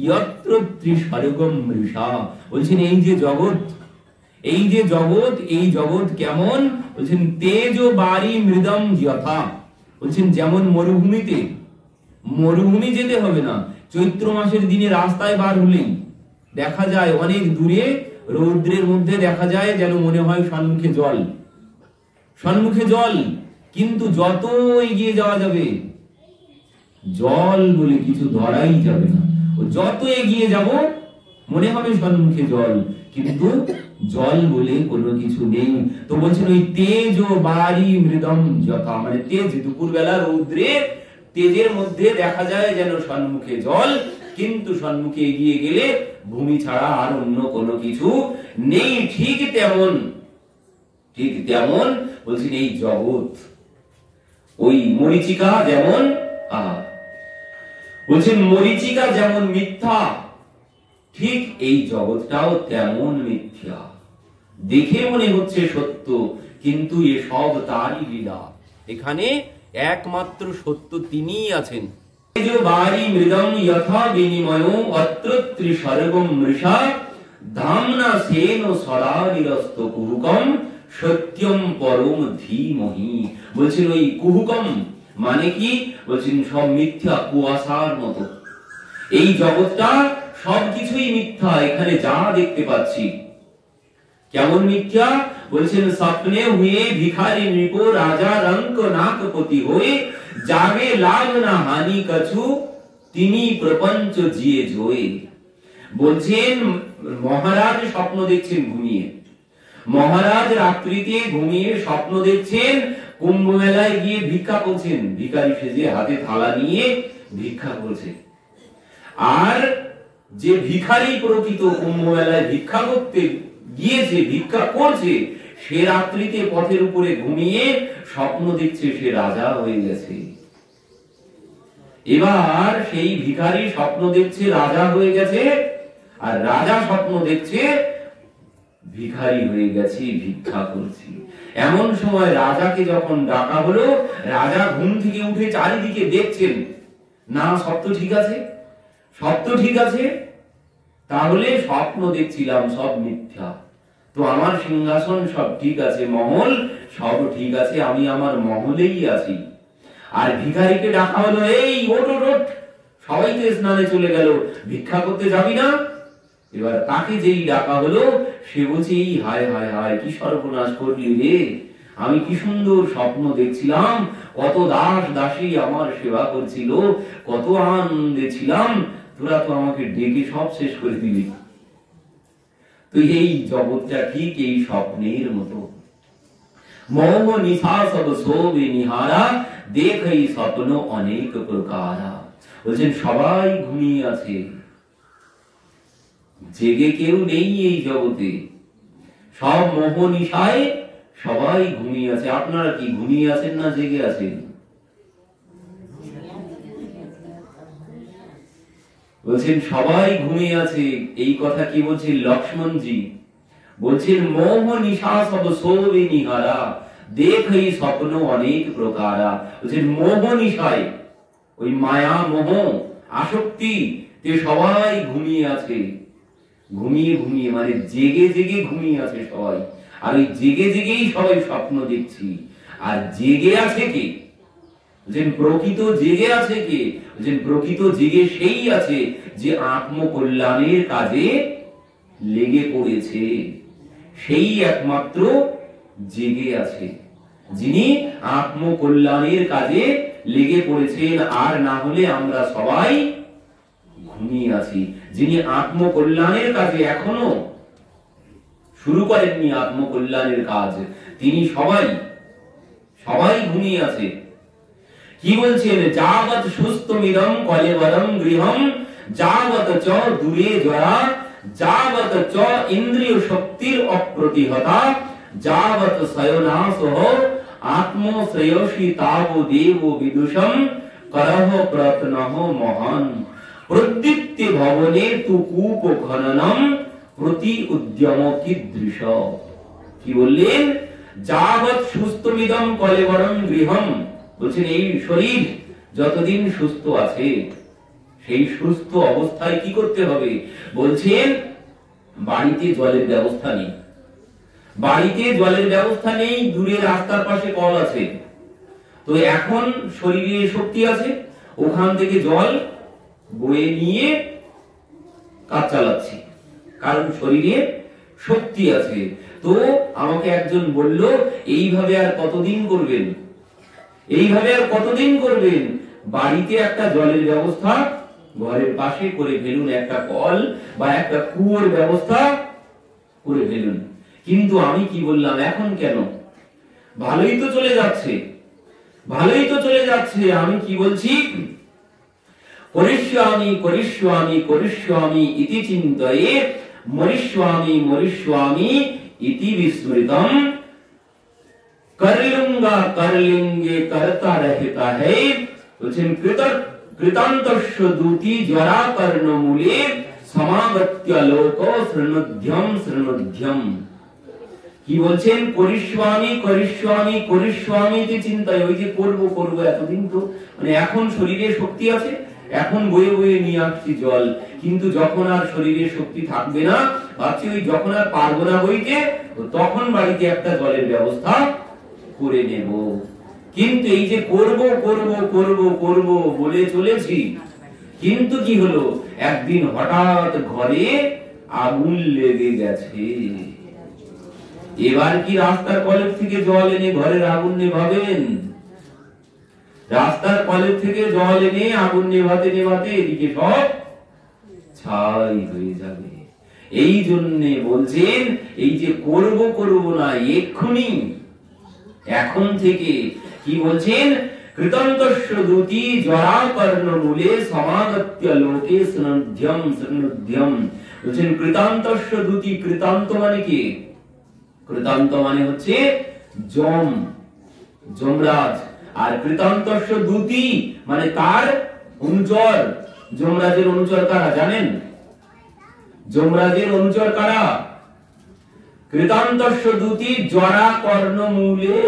যত্র ত্রিস্বর্গম মৃষা। বলছেন এই যে জগৎ, এই যে জগৎ, এই জগৎ কেমন? বলছেন তেজ বারি মৃদম যথা। বলছেন যেমন মরুভূমিতে, মরুভূমি যেতে হবে না, চৈত্র মাসের দিনে রাস্তায় বার হলেই দেখা যায় অনেক দূরে রৌদ্রের মধ্যে দেখা যায় যেন মনে হয় সম্মুখে জল, সম্মুখে জল। কিন্তু যত এগিয়ে যাওয়া যাবে জল বলে কিছু ধরাই যাবে না। যত এগিয়ে যাব মনে হবে সম্মুখে জল, কিন্তু জল বলে কোনো কিছু নেই। তো বলছেন ওই তেজ বারি মৃদম যথা, মানে তেজ, দুপুরবেলা রৌদ্রে তেজের মধ্যে দেখা যায় যেন সম্মুখে জল, কিন্তু সম্মুখে এগিয়ে গেলে ভূমি ছাড়া আর অন্য কোনো কিছু নেই। ঠিক তেমন, ঠিক তেমন বলছেন এই জগৎ, ওই মরীচিকা যেমন, বলছেন মরীচিকা যেমন মিথ্যা, ঠিক এই জগৎটাও তেমন মিথ্যা। দেখে মনে হচ্ছে সত্য, কিন্তু এসব তারই লীলা। এখানে একমাত্র সত্য তিনিই আছেন, বারি মৃদম যথা বিনিময়ো অত্র ত্রিসর্গম মৃষা ধামনা সেন সদা নিরস্ত কুহুকম সত্যম পরম ধীমহি। বলছেন ওই কুহুকম মানে কি? বলছেন সব মিথ্যা, কুয়াশার মতো। এই জগৎটা সবকিছুই মিথ্যা। এখানে যা দেখতে পাচ্ছি কেমন মিথ্যা? বলছেন স্বপ্নে হুয়ে ভিখারি নৃপ রাজা রঙ্ক নাকপতি হয়ে যাবে লাভ না হানি কছু তিনি প্রপঞ্চ জিয়ে জয়ে। বলছেন মহারাজ স্বপ্ন দেখছেন ঘুমিয়ে, মহারাজ রাত্রিতে ঘুমিয়ে স্বপ্ন দেখছেন কুম্ভ মেলায় গিয়ে ভিক্ষা করছেন, ভিখারি সেজে হাতে থালা নিয়ে ভিক্ষা করছে। আর যে ভিখারি প্রকৃত কুম্ভ মেলায় ভিক্ষা করতে গিয়েছে, ভিক্ষা করছে, সে রাত্রিতে পথের উপরে ঘুমিয়ে স্বপ্ন দেখছে সে রাজা হয়ে গেছে। এবার সেই ভিখারি স্বপ্ন দেখছে রাজা হয়ে গেছে, আর রাজা স্বপ্ন দেখছে ভিখারি হয়ে গেছে, ভিক্ষা করছি। এমন সময় রাজাকে যখন ডাকা হলো, রাজা ঘুম থেকে উঠে চারিদিকে দেখছেন, না সব তো ঠিক আছে, সব তো ঠিক আছে, তাহলে স্বপ্ন দেখছিলাম সব মিথ্যা। তো আমার সিংহাসন সব ঠিক আছে, মহল সব ঠিক আছে, আমি আমার মহলেই আছি। আর ভিখারিকে ডাকা হলো, এই ওঠ ওঠ ওঠ, সবাই তো স্নানে চলে গেল, ভিক্ষা করতে যাবি না? এবার তাকে যেই ডাকা হলো, সে বলছে, এই হায় হায় হায়, কি সর্বনাশ করলি রে, আমি কি সুন্দর স্বপ্ন দেখছিলাম, কত দাস দাসী আমার সেবা করছিল, কত আনন্দে ছিলাম, তোরা তো আমাকে ডেকে সব শেষ করে দিলি। তো এই জগৎটা ঠিক এই স্বপ্নের মতো। মোহ নিশা সব শোবে নিহারা দেখই স্বপ্ন অনেক প্রকারা। বলছেন সবাই ঘুমিয়ে আছে, জেগে কেউ নেই এই জগতে, সব মোহ নিশায় সবাই ঘুমিয়ে আছে। আপনারা কি ঘুমিয়ে আছেন না জেগে আছেন? বলছেন সবাই ঘুমিয়ে আছে। এই কথা কি বলছেন লক্ষ্মণজি? বলছেন মোহ নিশা সব শোবে নিহারা দেখই স্বপ্ন অনেক প্রকারা। বলছেন মোহ নিশায়, ওই মায়া মোহ আসক্তি তে সবাই ঘুমিয়ে আছে, ঘুমিয়ে ঘুমিয়ে মানে জেগে জেগে ঘুমিয়ে আছে সবাই। আর ওই জেগে জেগেই সবাই স্বপ্ন দেখছি। আর জেগে আছে কে? বলছেন প্রকৃত জেগে আছে কে? বলছেন প্রকৃত জেগে সেই আছে যে আত্মকল্যাণের কাজে লেগে পড়েছে, সেই একমাত্র জেগে আছে, যিনি আত্মকল্যাণের কাজে লেগে পড়েছেন। আর না হলে আমরা সবাই ঘুমিয়ে আছি। যিনি আত্মকল্যাণের কাজে এখনো শুরু করেননি আত্মকল্যাণের কাজ, তিনি সবাই ঘুমিয়ে আছে। কি বলছেন? যাবৎ সুস্থমিদম কলেবরম গৃহম যাবৎ চ দূরে জরা যাবৎ চ ইন্দ্রিয় শক্তির অপ্রতিহতা যাবৎ শয়নাসহ আত্মশ্রেয়সী তাব দেব বিদুষম করহ প্রত্নহ মহান প্রদীপ্তি ভবনে তু কূপ খননম প্রতি উদ্যম কীদৃশ। কি বললেন? যাবৎ সুস্থমিদম কলেবরম গৃহম। বলছেন এই শরীর যতদিন সুস্থ আছে, সেই সুস্থ অবস্থায় কি করতে হবে? বলছেন বাড়িতে জলের ব্যবস্থা নেই, বাড়িতে জলের ব্যবস্থা নেই, দূরে রাস্তার পাশে কল আছে, তো এখন শরীরে শক্তি আছে, ওখান থেকে জল বয়ে নিয়ে কাজ চালাচ্ছি, কারণ শরীরে শক্তি আছে। তো আমাকে একজন বলল, এইভাবে আর কতদিন করবেন, এইভাবে আর কতদিন করবেন? বাড়িতে একটা জলের ব্যবস্থা ঘরের পাশে করে ফেলুন, একটা কল বা একটা কুয়োর ব্যবস্থা করে ফেলুন। কিন্তু আমি কি বললাম, এখন কেন? ভালোই তো চলে যাচ্ছে, ভালোই তো চলে যাচ্ছে। আমি কি বলছি? করিষ্যামি করিষ্যামি করিষ্যামি ইতি চিন্তয়ে মরিষ্যামি মরিষ্যামি ইতি বিস্মৃতম कर लूंगा कर लेंगे करता रहता है। বলছেন কৃতান্তস্য দূতি জরা কর্ণমূলে সমাগত্য লোক শৃণুধ্যম শৃণুধ্যম। কি বলছেন, করিষ্যামি করিষ্যামি করিষ্যামিতে চিন্তায়, ওই যে করব করব, এতদিন তো মানে এখন শরীরে শক্তি আছে, এখন বয়ে বয়ে নিয়ে আসছি জল, কিন্তু যখন আর শরীরে শক্তি থাকবে না, ভাবছি ওই যখন আর পারবো না বইতে, তখন বাড়িতে একটা জলের ব্যবস্থা করে নেব। কিন্তু এই যে করব করব করব করব বলে চলেছি, কিন্তু কি হলো, একদিন হঠাৎ ঘরে আগুন লেগে গেছে। এবার কি রাস্তার কলের থেকে জল এনে ঘরের আগুন নেভাবেন? রাস্তার কলের থেকে জল এনে আগুন নেভাতে নেভাতে এদিকে সব ছাই হয়ে যাবে। এই জন্য বলছেন, এই যে করব করব না, এক্ষুনি এখন থেকে কি বলছেন, কৃতন্তস্য দূতি জরাকর্ণ মূলে সমাগত্য লোকে স্নুধ্যম স্নুধ্যম। বলছেন কৃতান্তস্য দূতি, কৃতান্ত মানে কি? কৃতান্ত মানে হচ্ছে যম, যমরাজ। আর কৃতান্তস্য দূতি মানে তার অনুচর। যমরাজের অনুচর কারা জানেন? যমরাজের অনুচর কারা? কৃতান্তস্য দূতি জরাকর্ণ মূলে।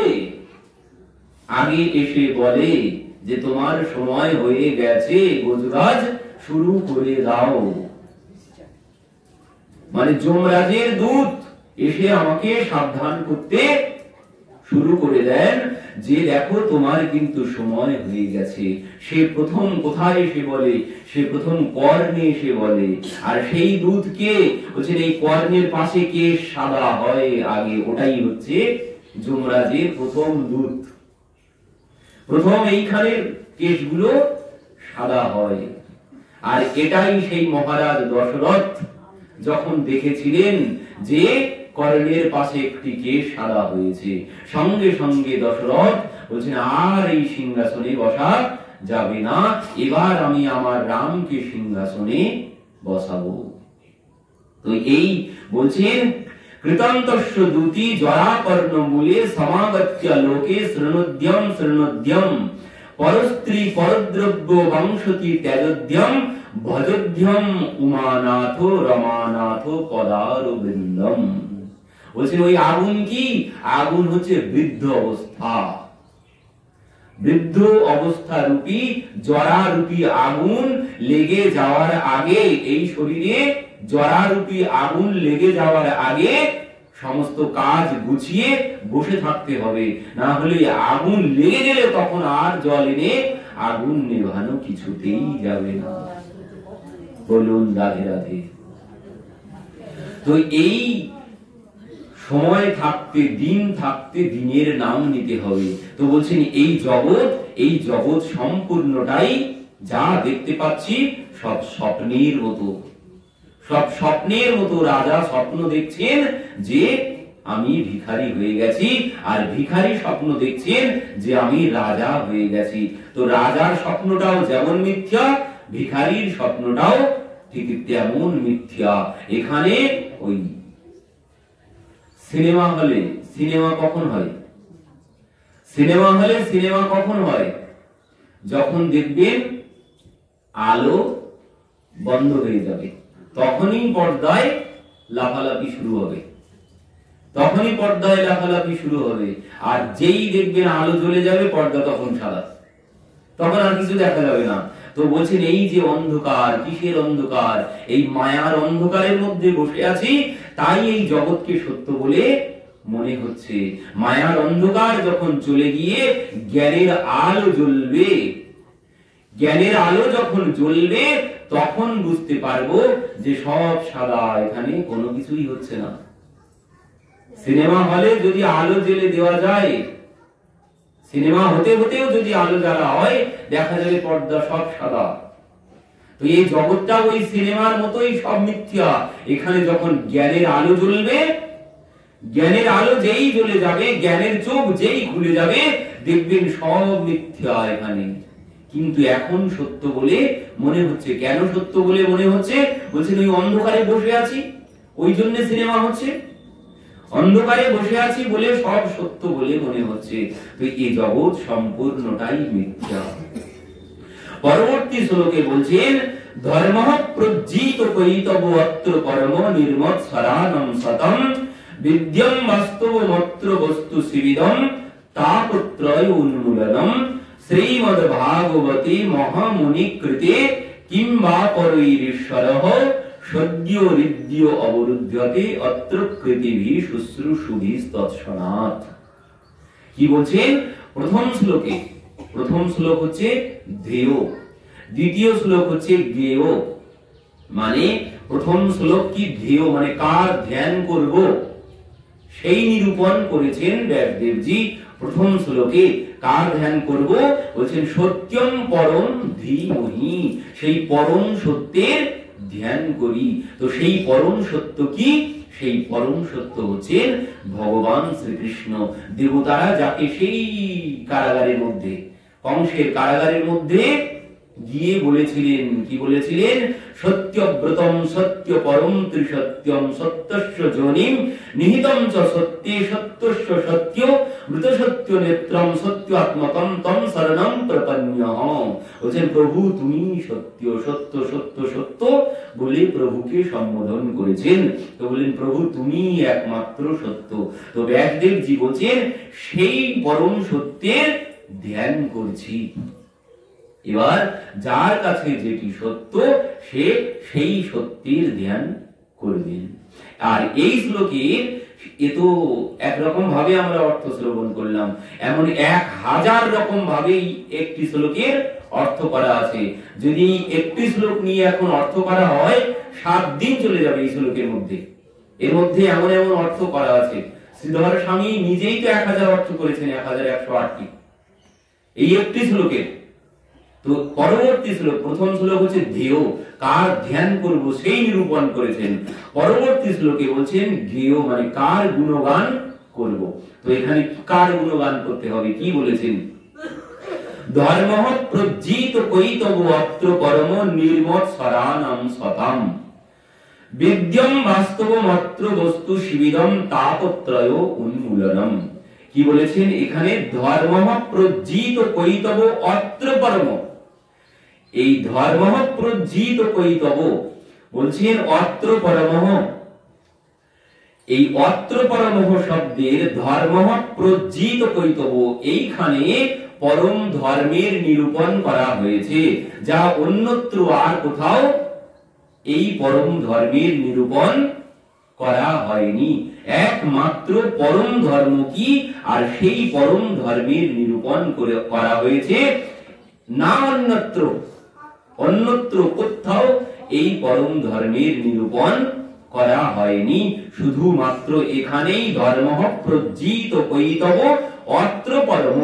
আগে এসে বলে যে তোমার সময় হয়ে গেছে, গজরাজ শুরু করে দাও। মানে যমরাজের দূত এসে আমাকে সাবধান করতে শুরু করে দেন যে দেখো তোমার কিন্তু সময় হয়ে গেছে। সে প্রথম কোথায় এসে বলে? সে প্রথম কর্ণে এসে বলে। আর সেই দূতকে বলছেন এই কর্ণের পাশে কেশ সাদা হয় আগে, ওটাই হচ্ছে যমরাজের প্রথম দূত। প্রথম এইখানে কেশগুলো সাদা হয়। আর এটাই সেই মহারাজ দশরথ যখন দেখেছিলেন যে কর্ণের পাশে একটি কেশ সাদা হয়েছে, সঙ্গে সঙ্গে দশরথ বলছেন আর এই সিংহাসনে বসা যাবে না, এবার আমি আমার রামকে সিংহাসনে বসাবো। তো এই বলছেন কৃতান্তস্য দূতি জরাকর্ণ মূলে সমাগত্য লোকে শৃণুদ্যম শৃণুদ্যম পরস্ত্রী পরদ্রব্য বংশতি ত্যাজোদ্যম ভজোদ্যম উমানাথ রমানাথ পদারবিন্দম। বলছেন ওই আগুন কি? আগুন হচ্ছে বৃদ্ধ অবস্থা। বৃদ্ধ অবস্থা রূপী জরা রূপী আগুন লেগে যাওয়ার আগে, এই শরীরে জরা রূপী আগুন লেগে যাওয়ার আগে সমস্ত কাজ গুছিয়ে বসে থাকতে হবে, না হলে আগুন লেগে গেলে তখন আর জল এনে আগুন নেভানো কিছুতেই যাবে না। বলুন রাধে রাধে। তো এই সময় থাকতে, দিন থাকতে দিনের নাম নিতে হবে। তো বলছেন এই জগৎ সম্পূর্ণটাই যা দেখতে পাচ্ছি সব স্বপ্নের মতো, সব স্বপ্নের মতো। রাজা স্বপ্ন দেখছেন যে আমি ভিখারি হয়ে গেছি, আর ভিখারি স্বপ্ন দেখছেন যে আমি রাজা হয়ে গেছি। তো রাজার স্বপ্নটাও যেমন মিথ্যা, ভিখারির স্বপ্নটাও ঠিক তেমন মিথ্যা। এখানে ওই সিনেমা হলে সিনেমা কখন হয়? সিনেমা হলে সিনেমা কখন হয়? যখন দেখবেন আলো বন্ধ হয়ে যাবে, তখনই পর্দায় লাফালাফি শুরু হবে, তখনই পর্দায় লাফালাফি শুরু হবে। আর যেই দেখবেন আলো জ্বলে যাবে, পর্দা তখন সাদা, তখন আর কিছু দেখা যাবে না। তো বলছেন এই যে অন্ধকার, কিসের অন্ধকার? এই মায়ার অন্ধকারের মধ্যে বসে আছি, তাই এই জগৎকে সত্য বলে মনে হচ্ছে। মায়ার অন্ধকার যখন চলে গিয়ে জ্ঞানের আলো জ্বলবে, জ্ঞানের আলো যখন জ্বলবে, তখন বুঝতে পারবো যে সব সাদা, এখানে কোনো কিছুই হচ্ছে না। সিনেমা হলে যদি আলো জ্বেলে দেওয়া যায়, সিনেমা হতে হতেও যদি আলো জ্বালা হয়, দেখা যাবে পর্দা সব সাদা। তো এই জগৎটা ওই সিনেমার মতোই সব মিথ্যা। এখানে যখন জ্ঞানের আলো জ্বলবে, জ্ঞানের আলো যেই জ্বলে যাবে, জ্ঞানের চোখ যেই খুলে যাবে, দেখবেন সব মিথ্যা এখানে। কিন্তু এখন সত্য বলে মনে হচ্ছে। কেন সত্য বলে মনে হচ্ছে? বলছেন ওই অন্ধকারে বসে আছি, ওই জন্য সিনেমা হচ্ছে। অন্ধকারে বসে আছি বলে সব সত্য বলে মনে হচ্ছে। তো এই জগৎ সম্পূর্ণটাই মিথ্যা। পরবর্তী শ্লোকে বলছেন ধর্ম প্রজ্জিত কৈতব অত্র কর্ম নির্মৎসরানম সতম বিদ্যম বাস্তবমত্র বস্তু শিবিদম তাপত্রয় উন্মূলনম শ্রীমদ্ ভাগবতে মহামুনি কৃতে কিংবা পরৈরীশ্বরঃ সদ্য হৃদ্য অবরুদ্ধতে অত্র কৃতিভি শুশ্রূষুভি তৎসনাৎ। কি বলছেন প্রথম শ্লোক হচ্ছে ধ্যেয়, দ্বিতীয় শ্লোক হচ্ছে জ্ঞেয়। মানে প্রথম শ্লোক কি ধ্যেয় মানে কার ধ্যান করব সেই নিরূপণ করেছেন ব্যাসদেবজি। প্রথম শ্লোকে কার ধ্যান করব বলছেন সত্যম পরম ধীমহি, সেই পরম সত্যের ধ্যান করি। তো সেই পরম সত্য কি? সেই পরম সত্য হচ্ছেন ভগবান শ্রীকৃষ্ণ। দেবতারা যাকে সেই কারাগারের মধ্যে, কংসের কারাগারের মধ্যে গিয়ে বলেছিলেন, কি বলেছিলেন? সত্যব্রতম সত্য পরম ত্রিসত্যম সত্যস্য যোনিম নিহিতম চ সত্যে সত্যস্য সত্য মৃত সত্য নেত্রম সত্য আত্মকম তম শরণম প্রপন্যঃ। বলছেন প্রভু তুমি সত্য, সত্য সত্য সত্য বলে প্রভুকে সম্বোধন করেছেন। তো বলেন প্রভু তুমি একমাত্র সত্য। তো ব্যাসদেবজি বলছেন সেই পরম সত্যের ধ্যান করছি। এবার যার কাছে যেটি সত্য সে সেই সত্যের ধ্যান করবেন। আর এই শ্লোকের এ তো একরকম ভাবে আমরা অর্থ শ্রবণ করলাম, এমন 1000 রকম ভাবে একটি শ্লোকের অর্থ করা আছে। যদি একটি শ্লোক নিয়ে এখন অর্থ করা হয় 7 দিন চলে যাবে এই শ্লোকের মধ্যে। এর মধ্যে এমন এমন অর্থ করা আছে, শ্রীধর স্বামী নিজেই তো 1000 অর্থ করেছেন, 1108টি এই একটি শ্লোকের। তো পরবর্তী শ্লোক, প্রথম শ্লোক হচ্ছে ধ্যেয়, কার ধ্যান করব সেই নিরূপণ করেছেন। পরবর্তী শ্লোকে বলছেন জ্ঞেয় মানে কার গুণগান করব। তো এখানে কার গুণগান করতে হবে কি বলেছেন? ধর্মঃ প্রজ্জিত কৈতব অত্র পরম নির্মত সরানম সতাম বিদ্যম বাস্তবমত্র বস্তু শিবিদম তাপত্রয় উন্মূলনম। কি বলেছেন এখানে? ধর্মঃ প্রজ্জিত কৈতব অত্র পরম। এই ধর্মঃ প্রজ্জিত কৈতব বলছেন অত্র পরমঃ। এই অত্র পরমঃ শব্দের ধর্মঃ প্রজ্জিত কৈতব এইখানে পরম ধর্মের নিরূপণ করা হয়েছে, যা অন্যত্র আর কোথাও এই পরম ধর্মের নিরূপণ করা হয়নি। একমাত্র পরম ধর্ম কি, আর সেই পরম ধর্মের নিরূপণ করা হয়েছে না অন্যত্র। অন্যত্র কোথাও এই পরম ধর্মের নিরূপণ করা হয়নি, শুধুমাত্র এখানেই ধর্মঃ প্রজ্জিত কৈতব অত্র পরম,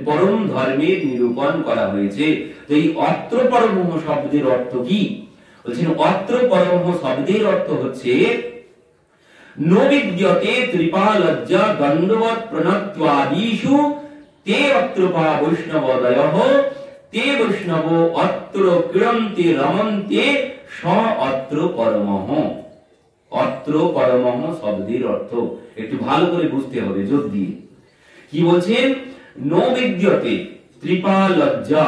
পরম ধর্মের নিরূপণ করা হয়েছে। তো এই অত্র পরম শব্দের অর্থ কি বলছেন? অত্র পরম শব্দের অর্থ হচ্ছে নো বিদ্যতে ত্রিপালজ্জা দণ্ডবৎ প্রণত্বাদিষু তে অত্রপা বৈষ্ণবদয়ঃ তে বৈষ্ণব অত্র ক্রীড়ন্তে রমন্তে স অত্র পরমঃ। অত্র পরমঃ শব্দের অর্থ একটু ভালো করে বুঝতে হবে জোর দিয়ে। কি বলছেন? নো বিদ্যতে ত্রিপালজ্জা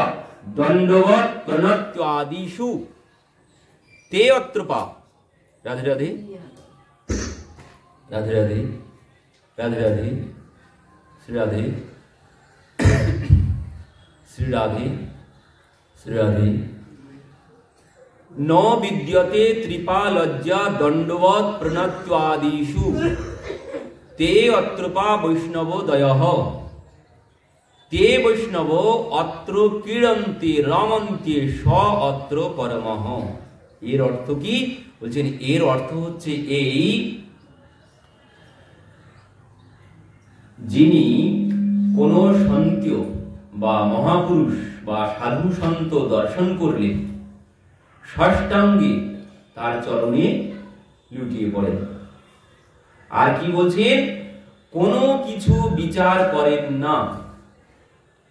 দণ্ডবৎ প্রণত্বাদিষু তে অত্রপা। রাধে রাধে রাধে রাধে রাধে রাধে শ্রী রাধে শ্রী রাধে শ্রী রাধে। ন বিদ্যতে ত্রিপালজ্জা দণ্ডবৎ প্রণত্বাদিষু তে অত্রপা বৈষ্ণবদয়ঃ তে বৈষ্ণব অত্র ক্রীড়ন্তে রমন্তে স অত্র পরমঃ। এর অর্থ কি বলছেন? এর অর্থ হচ্ছে এই, যিনি কোন সন্ত বা মহাপুরুষ বা সাধু সন্ত দর্শন করলে ষষ্ঠাঙ্গে তার চরণে লুটিয়ে পড়েন। আর কি বলছেন? কোনো কিছু বিচার করেন না,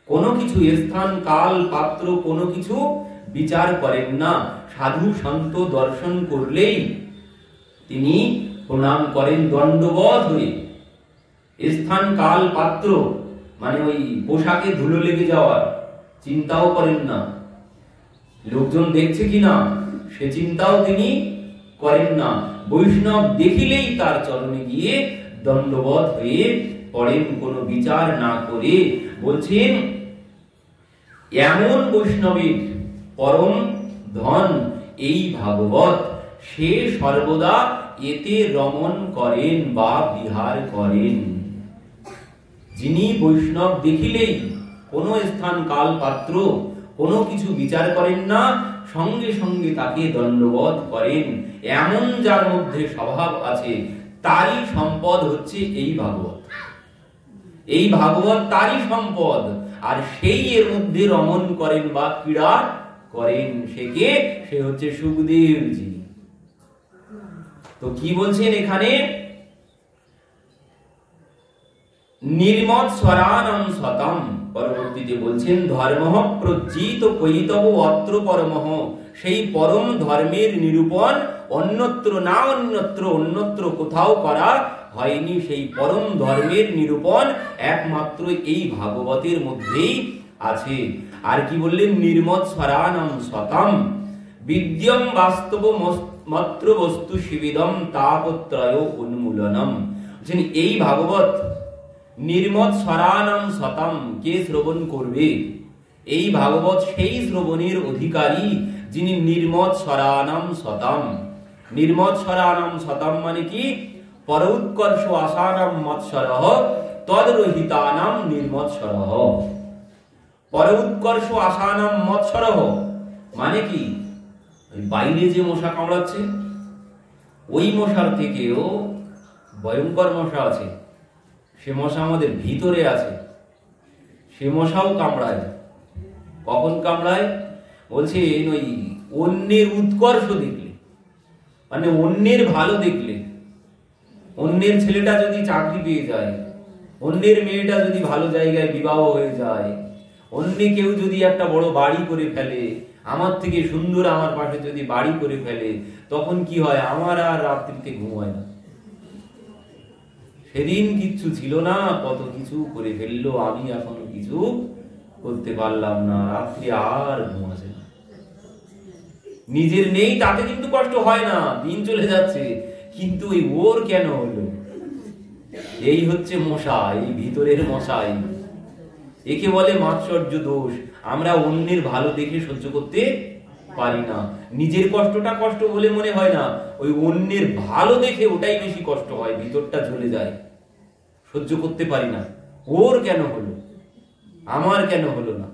কোনো কিছু স্থান কাল পাত্র কোনো কিছু বিচার করেন না। সাধু সন্ত দর্শন করলেই তিনি প্রণাম করেন দণ্ডবৎ হয়ে। স্থান কাল পাত্র মানে ওই পোশাকে ধুলো লেগে যাওয়ার চিন্তাও করেন না, লোকজন দেখছে কিনা সে চিন্তাও তিনি করেন না। বৈষ্ণব দেখিলেই তার চরণে গিয়ে দণ্ডবত হয়ে পড়েন, কোনো বিচার না করে। বলছেন এমন বৈষ্ণবের পরম ধন এই ভাগবত, সে সর্বদা এতে রমণ করেন বা বিহার করেন। যিনি বৈষ্ণব দেখিলেই কোনো স্থান কাল পাত্র কোনো কিছু বিচার করেন না, সঙ্গে সঙ্গে তাকে দণ্ডবত করেন, এমন যার মধ্যে স্বভাব আছে, তারই সম্পদ হচ্ছে এই ভাগবত। এই ভাগবত তারই সম্পদ, আর সেই এর মধ্যে রমণ করেন বা ক্রীড়া করেন। সে কে? সে হচ্ছে সুখদেবজি। তো কি বলছেন এখানে? নির্মৎ স্বরানম শতম, পরবর্তীতে বলছেন ধর্মঃ প্রজ্জিত কৈতব অত্র পরমঃ, সেই পরম ধর্মের নিরূপণ অন্যত্র না, অন্যত্র কোথাও করা হয়নি। সেই পরম ধর্মের নিরূপণ একমাত্র এই ভাগবতের মধ্যেই আছে। আর কি বললেন? নির্মৎ স্বরানম শতম বিদ্যম বাস্তব মাত্র বস্তু শিবিদম তাপত্রয় উন্মূলনম। এই ভাগবত নির্মৎ স্বরানম শতম, কে শ্রবণ করবে? এই ভাগবত সেই শ্রবণের অধিকারী যিনি নির্মৎ স্বরানম শতম। নির্মৎ স্বরানম শতম মানে কি? পরউৎকর্ষ আসানম মৎসরঃ তদ্রহিতানাম নির্মৎসরঃ। পরউৎকর্ষ আসানম মৎসরঃ মানে কি? বাইরে যে মশা কামড়াচ্ছে, ওই মশার থেকেও ভয়ঙ্কর মশা আছে, সে মশা আমাদের ভিতরে আছে, সে মশাও কামড়ায়। কখন কামড়ায়? বলছে ওই অন্যের উৎকর্ষ দেখলে, মানে অন্যের ভালো দেখলে। অন্যের ছেলেটা যদি চাকরি পেয়ে যায়, অন্যের মেয়েটা যদি ভালো জায়গায় বিবাহ হয়ে যায়, অন্য কেউ যদি একটা বড় বাড়ি করে ফেলে, আমার থেকে সুন্দর আমার পাশে যদি বাড়ি করে ফেলে, তখন কি হয়? আমার আর রাত্রিতে ঘুম হয় না। সেদিন কিচ্ছু ছিল না, কত কিছু করে ফেললো, আমি এখনো কিছু করতে পারলাম না, রাত্রি আর ঘুম আসে না। নিজের নেই তাতে কিন্তু কষ্ট হয় না, দিন চলে যাচ্ছে, কিন্তু ওর কেন হলো? এই হচ্ছে মশা, এই ভিতরের মশাই। একে বলে মাৎসর্য দোষ। আমরা অন্যের ভালো দেখে সহ্য করতে পারি না, নিজের কষ্টটা কষ্ট বলে মনে হয় না, ওই অন্যের ভালো দেখে ওটাই বেশি কষ্ট হয়, ভিতরটা জ্বলে যায়, সহ্য করতে পারি না। ওর কেন হলো, আমার কেন হলো না?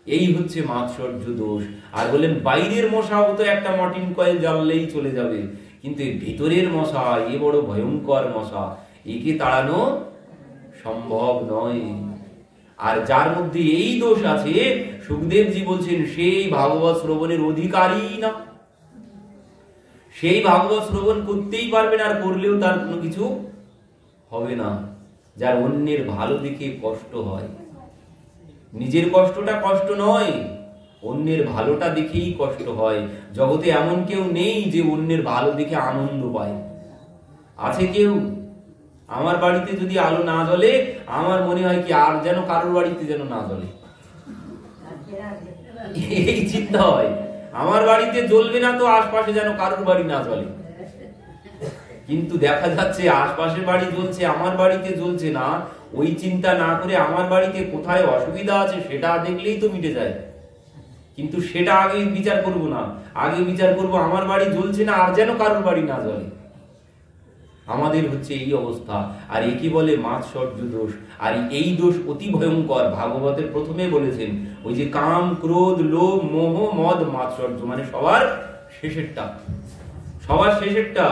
এই হচ্ছে মাৎসর্য দোষ। আর বলেন বাইরের মশাও তো একটা মর্টিন কয়েল জ্বাললেই চলে যাবে, কিন্তু এই ভিতরের মশা এ বড় ভয়ঙ্কর মশা, একে তাড়ানো সম্ভব নয়। আর যার মধ্যে এই দোষ আছে, সুখদেবজি বলছেন সেই ভাগবত শ্রবণের অধিকারী না, সেই ভাগবত শ্রবণ করতেই পারবে না, আর করলেও তার কোনো কিছু হবে না। যার অন্যের ভালো দেখে কষ্ট হয়, নিজের কষ্টটা কষ্ট নয়, অন্যের ভালোটা দেখেই কষ্ট হয়। জগতে এমন কেউ নেই যে অন্যের ভালো দেখে আনন্দ পায়। আছে কেউ? আমার বাড়িতে যদি আলো না জ্বলে, আমার মনে হয় কি আর যেন কারোর বাড়িতে যেন না জ্বলে, এই চিন্তা হয়। আমার বাড়িতে জ্বলবে না তো আশপাশে যেন কারোর বাড়ি না জ্বলে। কিন্তু দেখা যাচ্ছে আশপাশের বাড়ি জ্বলছে, আমার বাড়িতে জ্বলছে না, ওই চিন্তা না করে আমার বাড়িতে কোথায় অসুবিধা আছে সেটা দেখলেই তো মিটে যায়। কিন্তু সেটা আগে বিচার করব না, আগে বিচার করব আমার বাড়ি জ্বলছে না আর যেন কারোর বাড়ি না জ্বলে। আমাদের হচ্ছে এই অবস্থা, আর একে বলে মাৎসর্য দোষ। আর এই দোষ অতি ভয়ঙ্কর। ভাগবতের প্রথমে বলেছেন ওই যে কাম ক্রোধ লোভ মোহ মদ মাৎসর্য, মানে সবার শেষেরটা, সবার শেষেরটা।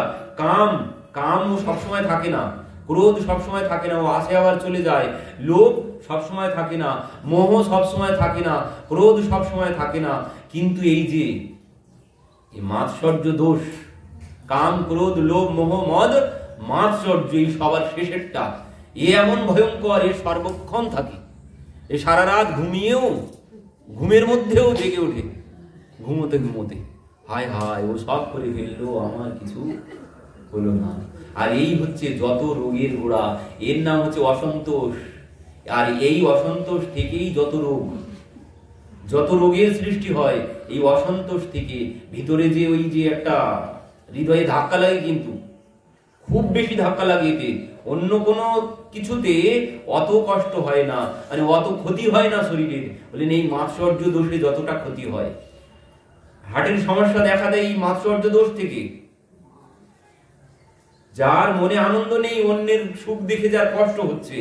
কাম ও সবসময় থাকে না, ক্রোধ সবসময় থাকে না, ও আসে আবার চলে যায়। লোভ সবসময় থাকে না, মোহ সবসময় থাকে না, ক্রোধ সবসময় থাকে না। কিন্তু এই যে মাৎসর্য দোষ, কাম ক্রোধ লোভ মোহ মদ মাৎসর্য, এই সবার শেষেরটা, এ এমন ভয়ঙ্কর, এ সর্বক্ষণ থাকে। এ সারা রাত ঘুমিয়েও, ঘুমের মধ্যেও জেগে ওঠে, ঘুমোতে ঘুমোতে হায় হায় ও সব করে ফেললো, আমার কিছু হলো না। আর এই হচ্ছে যত রোগের গোড়া, এর নাম হচ্ছে অসন্তোষ। আর এই অসন্তোষ থেকেই যত রোগ, যত রোগের সৃষ্টি হয়, এই অসন্তোষ থেকে। ভিতরে যে ওই যে একটা হৃদয়ে ধাক্কা লাগে, কিন্তু খুব বেশি ধাক্কা লাগে এতে। অন্য কোনো কিছুতে অত কষ্ট হয় না, মানে অত ক্ষতি হয় না শরীরের। বলেন এই মাৎসর্য দোষে যতটা ক্ষতি হয়, হার্টের সমস্যা দেখা দেয় এই মাৎসর্য দোষ থেকে। যার মনে আনন্দ নেই, অন্যের সুখ দেখে যার কষ্ট হচ্ছে,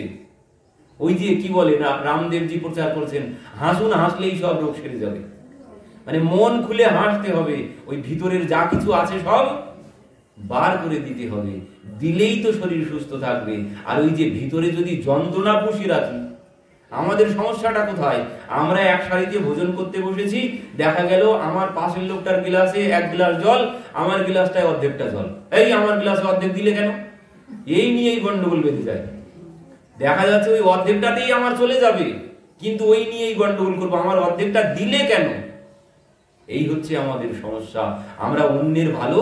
ওই যে কি বলে না, রামদেবজি প্রচার করছেন, হাসুন, হাসলেই সব রোগ সেরে যাবে। মানে মন খুলে হাসতে হবে, ওই ভিতরের যা কিছু আছে সব বার করে দিতে হবে, দিলেই তো শরীর সুস্থ থাকবে। আর ওই যে ভিতরে যদি যন্ত্রণা পুষে রাখি, আমাদের সমস্যাটা কোথায়? আমরা এক সারিতে ভোজন করতে বসেছি, দেখা গেল আমার পাশের লোকটার গ্লাসে 1 গ্লাস জল, আমার গ্লাসটায় অর্ধেকটা জল। এই আমার গ্লাসে অর্ধেক দিলে কেন? এই নিয়েই গন্ডগোল বেঁধে যায়। দেখা যাচ্ছে ওই অর্ধেকটাতেই আমার চলে যাবে, কিন্তু ওই নিয়েই গন্ডগোল করবো, আমার অর্ধেকটা দিলে কেন? এই হচ্ছে আমাদের সমস্যা, আমরা অন্যের ভালো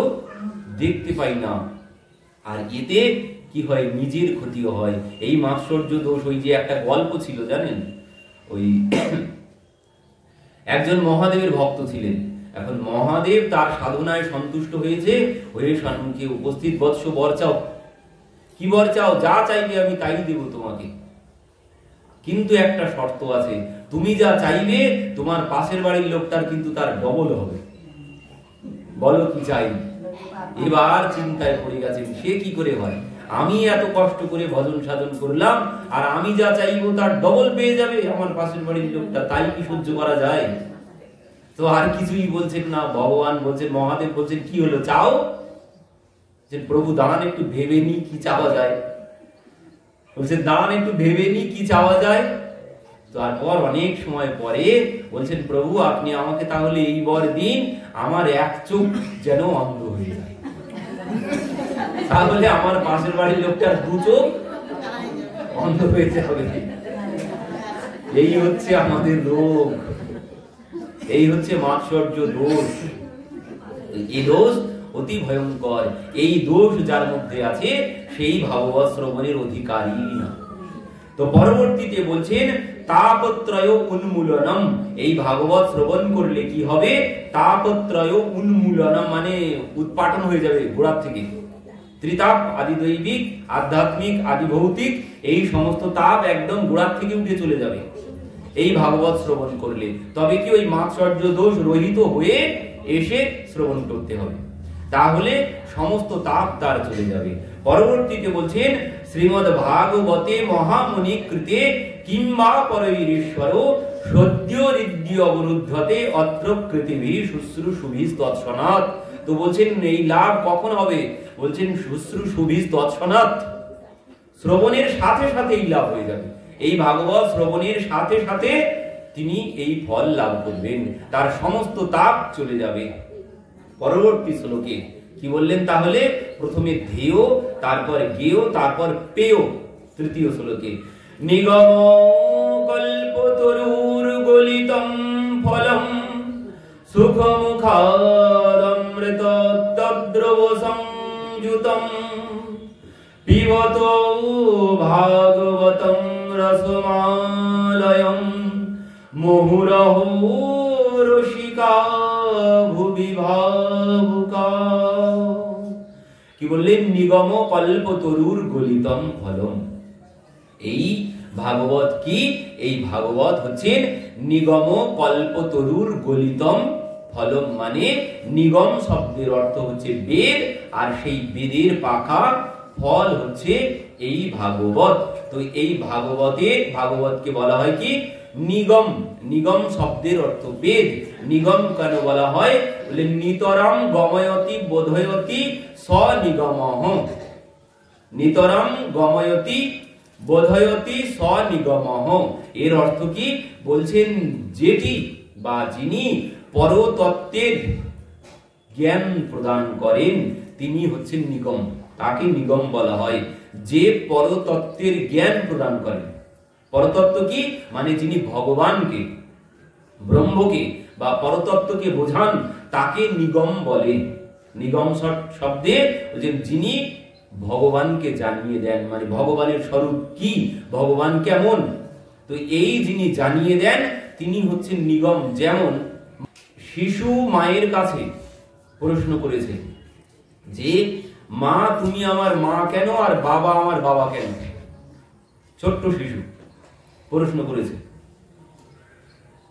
দেখতে পাই না, আর এতে কি হয়, নিজের ক্ষতিও হয়। এই মাৎসর্য দোষ, ওই যে একটা গল্প ছিল জানেন, ওই একজন মহাদেবের ভক্ত ছিলেন। এখন মহাদেব তার সাধনায় সন্তুষ্ট হয়েছে, হয়ে সম্মুখে উপস্থিত, বৎস বর চাও। কি বর চাও? যা চাইবে আমি তাই দেব তোমাকে, কিন্তু একটা শর্ত আছে, তুমি যা চাইবে তোমার পাশের বাড়ির লোকটার কিন্তু তার ডবল হবে। বলো কি চাই? এবার চিন্তায় পড়ে গেছেন, সে কি করে হয়? আমি এত কষ্ট করে ভজন সাধন করলাম, আর আমি যা চাইবো তার ডবল পেয়ে যাবে আমার পাশের বাড়ির লোকটা, তাই কি সহ্য করা যায়? তো আর কিছুই বলছেন না, ভগবান বলছেন, মহাদেব বলছেন, কি হলো চাও? যে প্রভু দাঁড়ান একটু ভেবে নি কি চাওয়া যায়। বলছেন দাঁড়ান একটু ভেবে নি কি চাওয়া যায়। তারপর অনেক সময় পরে বলছেন, প্রভু আপনি আমাকে তাহলে এই বর দিন, আমার এক চোখ যেন অন্ধ হয়ে যায়, তাহলে আমার পাশের বাড়ির লোকটার 2 চোখ অন্ধ হয়ে যাবে। এই হচ্ছে আমাদের রোগ, এই হচ্ছে মাৎসর্য দোষ। এই দোষ অতি ভয়ঙ্কর। এই দোষ যার মধ্যে আছে সেই ভাগবত শ্রবণের অধিকারী না। তো পরবর্তীতে বলছেন তাপত্রয় উন্মূলনম। এই ভাগবত শ্রবণ করলে কি হবে? তাপত্রয় উন্মূলনম মানে উৎপাটন হয়ে যাবে গোড়ার থেকে। ত্রিতাপ, আদি দৈবিক, আধ্যাত্মিক, আদি ভৌতিক, এই সমস্ত তাপ একদম গোড়ার থেকে উঠে চলে যাবে এই ভাগবত শ্রবণ করলে। তবে কি ওই মাৎসর্য দোষ রহিত হয়ে এসে শ্রবণ করতে হবে, তাহলে সমস্ত তাপ তার চলে যাবে। পরবর্তীতে বলছেন শ্রীমদ ভাগবতে মহামুনি কৃতে কিংবা পরৈরেশ্বর সদ্য ঋদ্ধি অবরুদ্ধতে অত্র কৃতিভি শুশ্রূষুভি তৎসনাৎ। তো বলছেন এই লাভ কখন হবে? বলছেন শুশ্রূষুভি তৎসনাৎ, শ্রবণের সাথে সাথে এই লাভ হয়ে যাবে। এই ভাগবত শ্রবণের সাথে সাথে তিনি এই ফল লাভ করবেন, তার সমস্ত তাপ চলে যাবে। পরবর্তী শ্লোকে কি বললেন তাহলে? প্রথমে ধেয়, তারপর গেয়, তারপর পেয়। তৃতীয় শ্লোকে নিগম কল্পতরুর গলিতম ফলম সুখমুখাদমৃত তদ্রব সংযুতম পিবত ভাগবতম রসমালয়ম মুহুরহু রসিকা ভুবি ভাবুকা। কি বললেন? নিগম কল্পতরুর গলিতম ফলম। এই ভাগবত কি? এই ভাগবত হচ্ছে নিগম কল্পতরুর গলিতম ফলম, মানে নিগম শব্দের অর্থ হচ্ছে বেদ, আর সেই বেদের পাকা ফল হচ্ছে এই ভাগবত। তো এই ভাগবতকে বলা হয় কি? নিগম। নিগম শব্দের অর্থ বেদ। নিগম কেন বলা হয়? বলে নিতরাম গময়তি বোধয়তি স্বনিগমঃ। নিতরাম গময়তি বোধয়তি স্বনিগমঃ। এর অর্থ কি? বলছেন যেটি বা যিনি পরতত্ত্বের জ্ঞান প্রদান করেন তিনি হচ্ছেন নিগম, তাকে নিগম বলা হয়। যে পরতত্ত্বের জ্ঞান প্রদান করেন। পরতত্ত্ব কি? মানে যিনি ভগবানকে, ব্রহ্মকে বা পরতত্ত্বকে বোঝান তাকে নিগম বলে। নিগম শব্দে যিনি ভগবানকে জানিয়ে দেন, মানে ভগবানের স্বরূপ কি, ভগবান কেমন, তো এই যিনি জানিয়ে দেন তিনি হচ্ছেন নিগম। যেমন শিশু মায়ের কাছে প্রশ্ন করেছে, যে মা তুমি আমার মা কেন আর বাবা আমার বাবা কেন? ছোট্ট শিশু প্রশ্ন করেছে,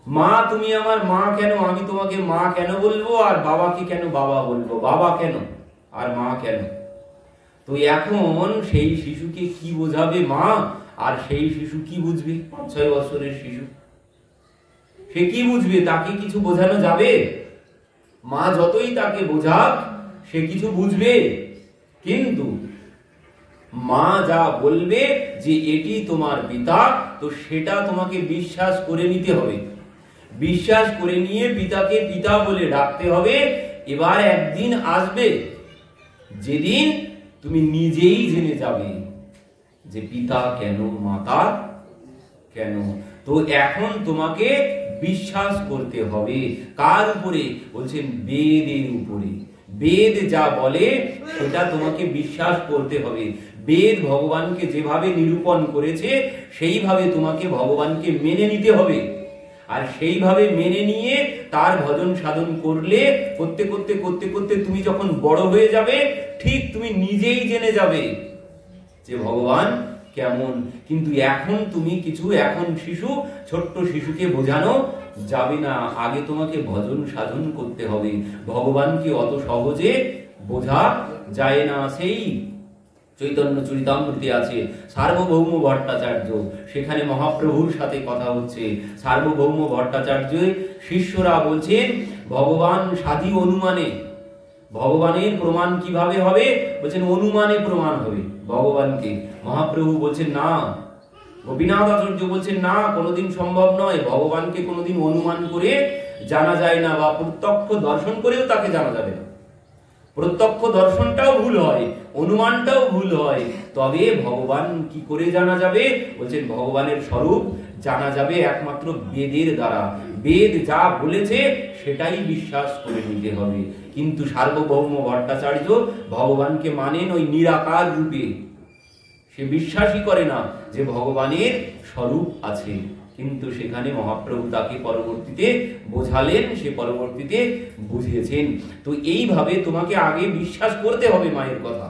মা তুমি আমার মা কেন, আমি তোমাকে মা কেন বলবো, আর বাবাকে কেন বাবা বলবো, বাবা কেন আর মা কেন? তো এখন সেই শিশুকে কি বোঝাবে মা, আর সেই শিশু কি বুঝবে? 6 বছরের শিশু, সে কি বুঝবে? তাকে কিছু বোঝানো যাবে? মা যতই তাকে বোঝাক সে কিছু বুঝবে? কিন্তু মা যা বলবে যে এটি তোমার পিতা, তো সেটা তোমাকে বিশ্বাস করে নিতে হবে। বিশ্বাস করে নিয়ে পিতাকে পিতা বলে ডাকতে হবে। এবার একদিন আসবে যেদিন তুমি নিজেই জেনে যাবে যে পিতা কেন, মাতা কেন। তো এখন তোমাকে বিশ্বাস করতে হবে কার উপরে? বলছেন বেদের উপরে। বেদ যা বলে সেটা তোমাকে বিশ্বাস করতে হবে। বেদ ভগবানকে যেভাবে নিরূপণ করেছে সেইভাবে তোমাকে ভগবানকে মেনে নিতে হবে। আর সেইভাবে মেনে নিয়ে তার ভজন সাধন করলে করতে করতে করতে করতে তুমি যখন বড় হয়ে যাবে, ঠিক তুমি নিজেই জেনে যাবে যে ভগবান কেমন। কিন্তু এখন তুমি কিছু, এখন শিশু, ছোট্ট শিশুকে বোঝানো যাবে না। আগে তোমাকে ভজন সাধন করতে হবে। ভগবানকে অত সহজে বোঝা যায় না। সেই চৈতন্য চরিতামৃতে আছে সার্বভৌম ভট্টাচার্য, সেখানে মহাপ্রভুর সাথে কথা হচ্ছে। সার্বভৌম ভট্টাচার্য শিষ্যরা বলছেন ভগবান সাধি অনুমানে। ভগবানের প্রমাণ কিভাবে হবে? বলছেন অনুমানে প্রমাণ হবে ভগবানকে। মহাপ্রভু বলছেন না, গোপীনাথ আচার্য বলছেন না, কোনোদিন সম্ভব নয়। ভগবানকে কোনোদিন অনুমান করে জানা যায় না, বা প্রত্যক্ষ দর্শন করেও তাকে জানা যাবে না। প্রত্যক্ষ দর্শনটাও ভুল হয়, অনুমানটাও ভুল হয়। তবে ভগবান কি করে জানা যাবে? বলছেন ভগবানের স্বরূপ জানা যাবে একমাত্র বেদের দ্বারা। বেদ যা বলেছে সেটাই বিশ্বাস করে নিতে হবে। কিন্তু সার্বভৌম ভট্টাচার্য ভগবানকে মানেন ওই নিরাকার রূপে। সে বিশ্বাসই করে না যে ভগবানের স্বরূপ আছে। কিন্তু সেখানে মহাপ্রভু তাকে পরবর্তীতে বোঝালেন, সে পরবর্তীতে বুঝিয়েছেন। তো এইভাবে তোমাকে আগে বিশ্বাস করতে হবে মায়ের কথা,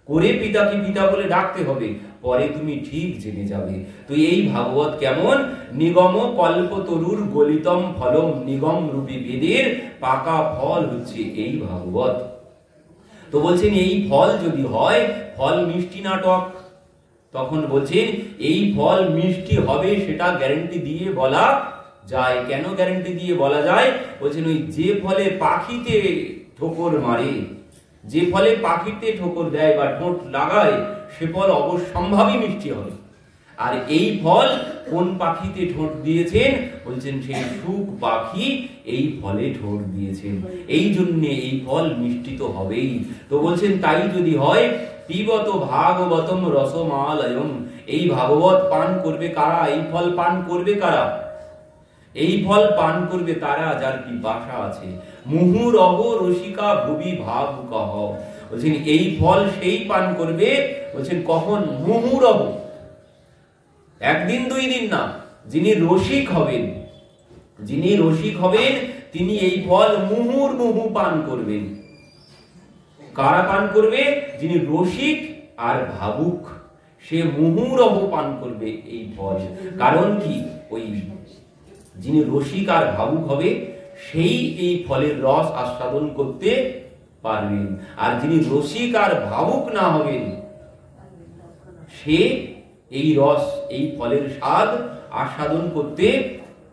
করে পিতাকে পিতা বলে ডাকতে হবে, পরে তুমি ঠিক জেনে যাবে। তো এই ভাগবত কেমন? নিগম কল্পতরুর গলিতম ফলম, নিগম রূপী বেদের পাকা ফল হচ্ছে এই ভাগবত। তো বলছেন এই ফল যদি হয়, ফল মিষ্টি না টক? তখন বলছেন এই ফল মিষ্টি হবে সেটা গ্যারান্টি দিয়ে বলা যায়। কেন গ্যারান্টি দিয়ে বলা যায়? বলছেন ওই যে ফলে পাখিতে ঠোকর মারে, যে ফলে পাখিতে ঠোকর দেয় বা ঠোঁট লাগায়, সে ফল অবশ্যম্ভাবী মিষ্টি হবে। আর এই ফল কোন পাখিতে ঠোঁট দিয়েছেন? বলছেন সেই শুক পাখি এই ফলে ঠোঁট দিয়েছেন, এই জন্য এই ফল মিষ্টি তো হবেই। তো বলছেন তাই যদি হয়, পিবত ভাগবতম রসমালয়ম, এই ভাগবত পান করবে কারা? এই ফল পান করবে কারা? এই ফল পান করবে তারা যার পিপাসা আছে। মুহুরহ রসিকা ভুবি ভাবুকহ, বলছেন এই ফল সেই পান করবে। বলছেন কখন? মুহুরহ, একদিন দুই দিন না। যিনি রসিক হবেন, যিনি রসিক হবেন তিনি এই ফল মুহুর্মুহু পান করবেন। কারা পান করবে? যিনি রসিক আর ভাবুক, সে মুহুরহ পান করবে এই ফল। কারণ কি? ওই যিনি রসিক আর ভাবুক হবে সেই এই ফলের রস আস্বাদন করতে পারবেন। আর যিনি রসিক আর ভাবুক না হবেন সে এই রস, এই ফলের স্বাদ আস্বাদন করতে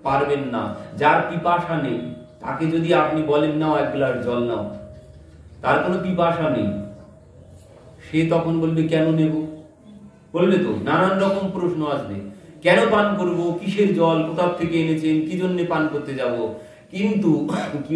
পারবেন না। যার পিপাসা নেই তাকে যদি আপনি বলেন নাও এক গ্লাস জল নাও, তার কোনো পিপাসা নেই, সে তখন বলবে কেন নেব? বলবে তো, নানান রকম প্রশ্ন আসবে। কেন পান করব? কিসের জল? কোথা থেকে এনেছেন? কি জন্য পান করতে যাব? কিন্তু কি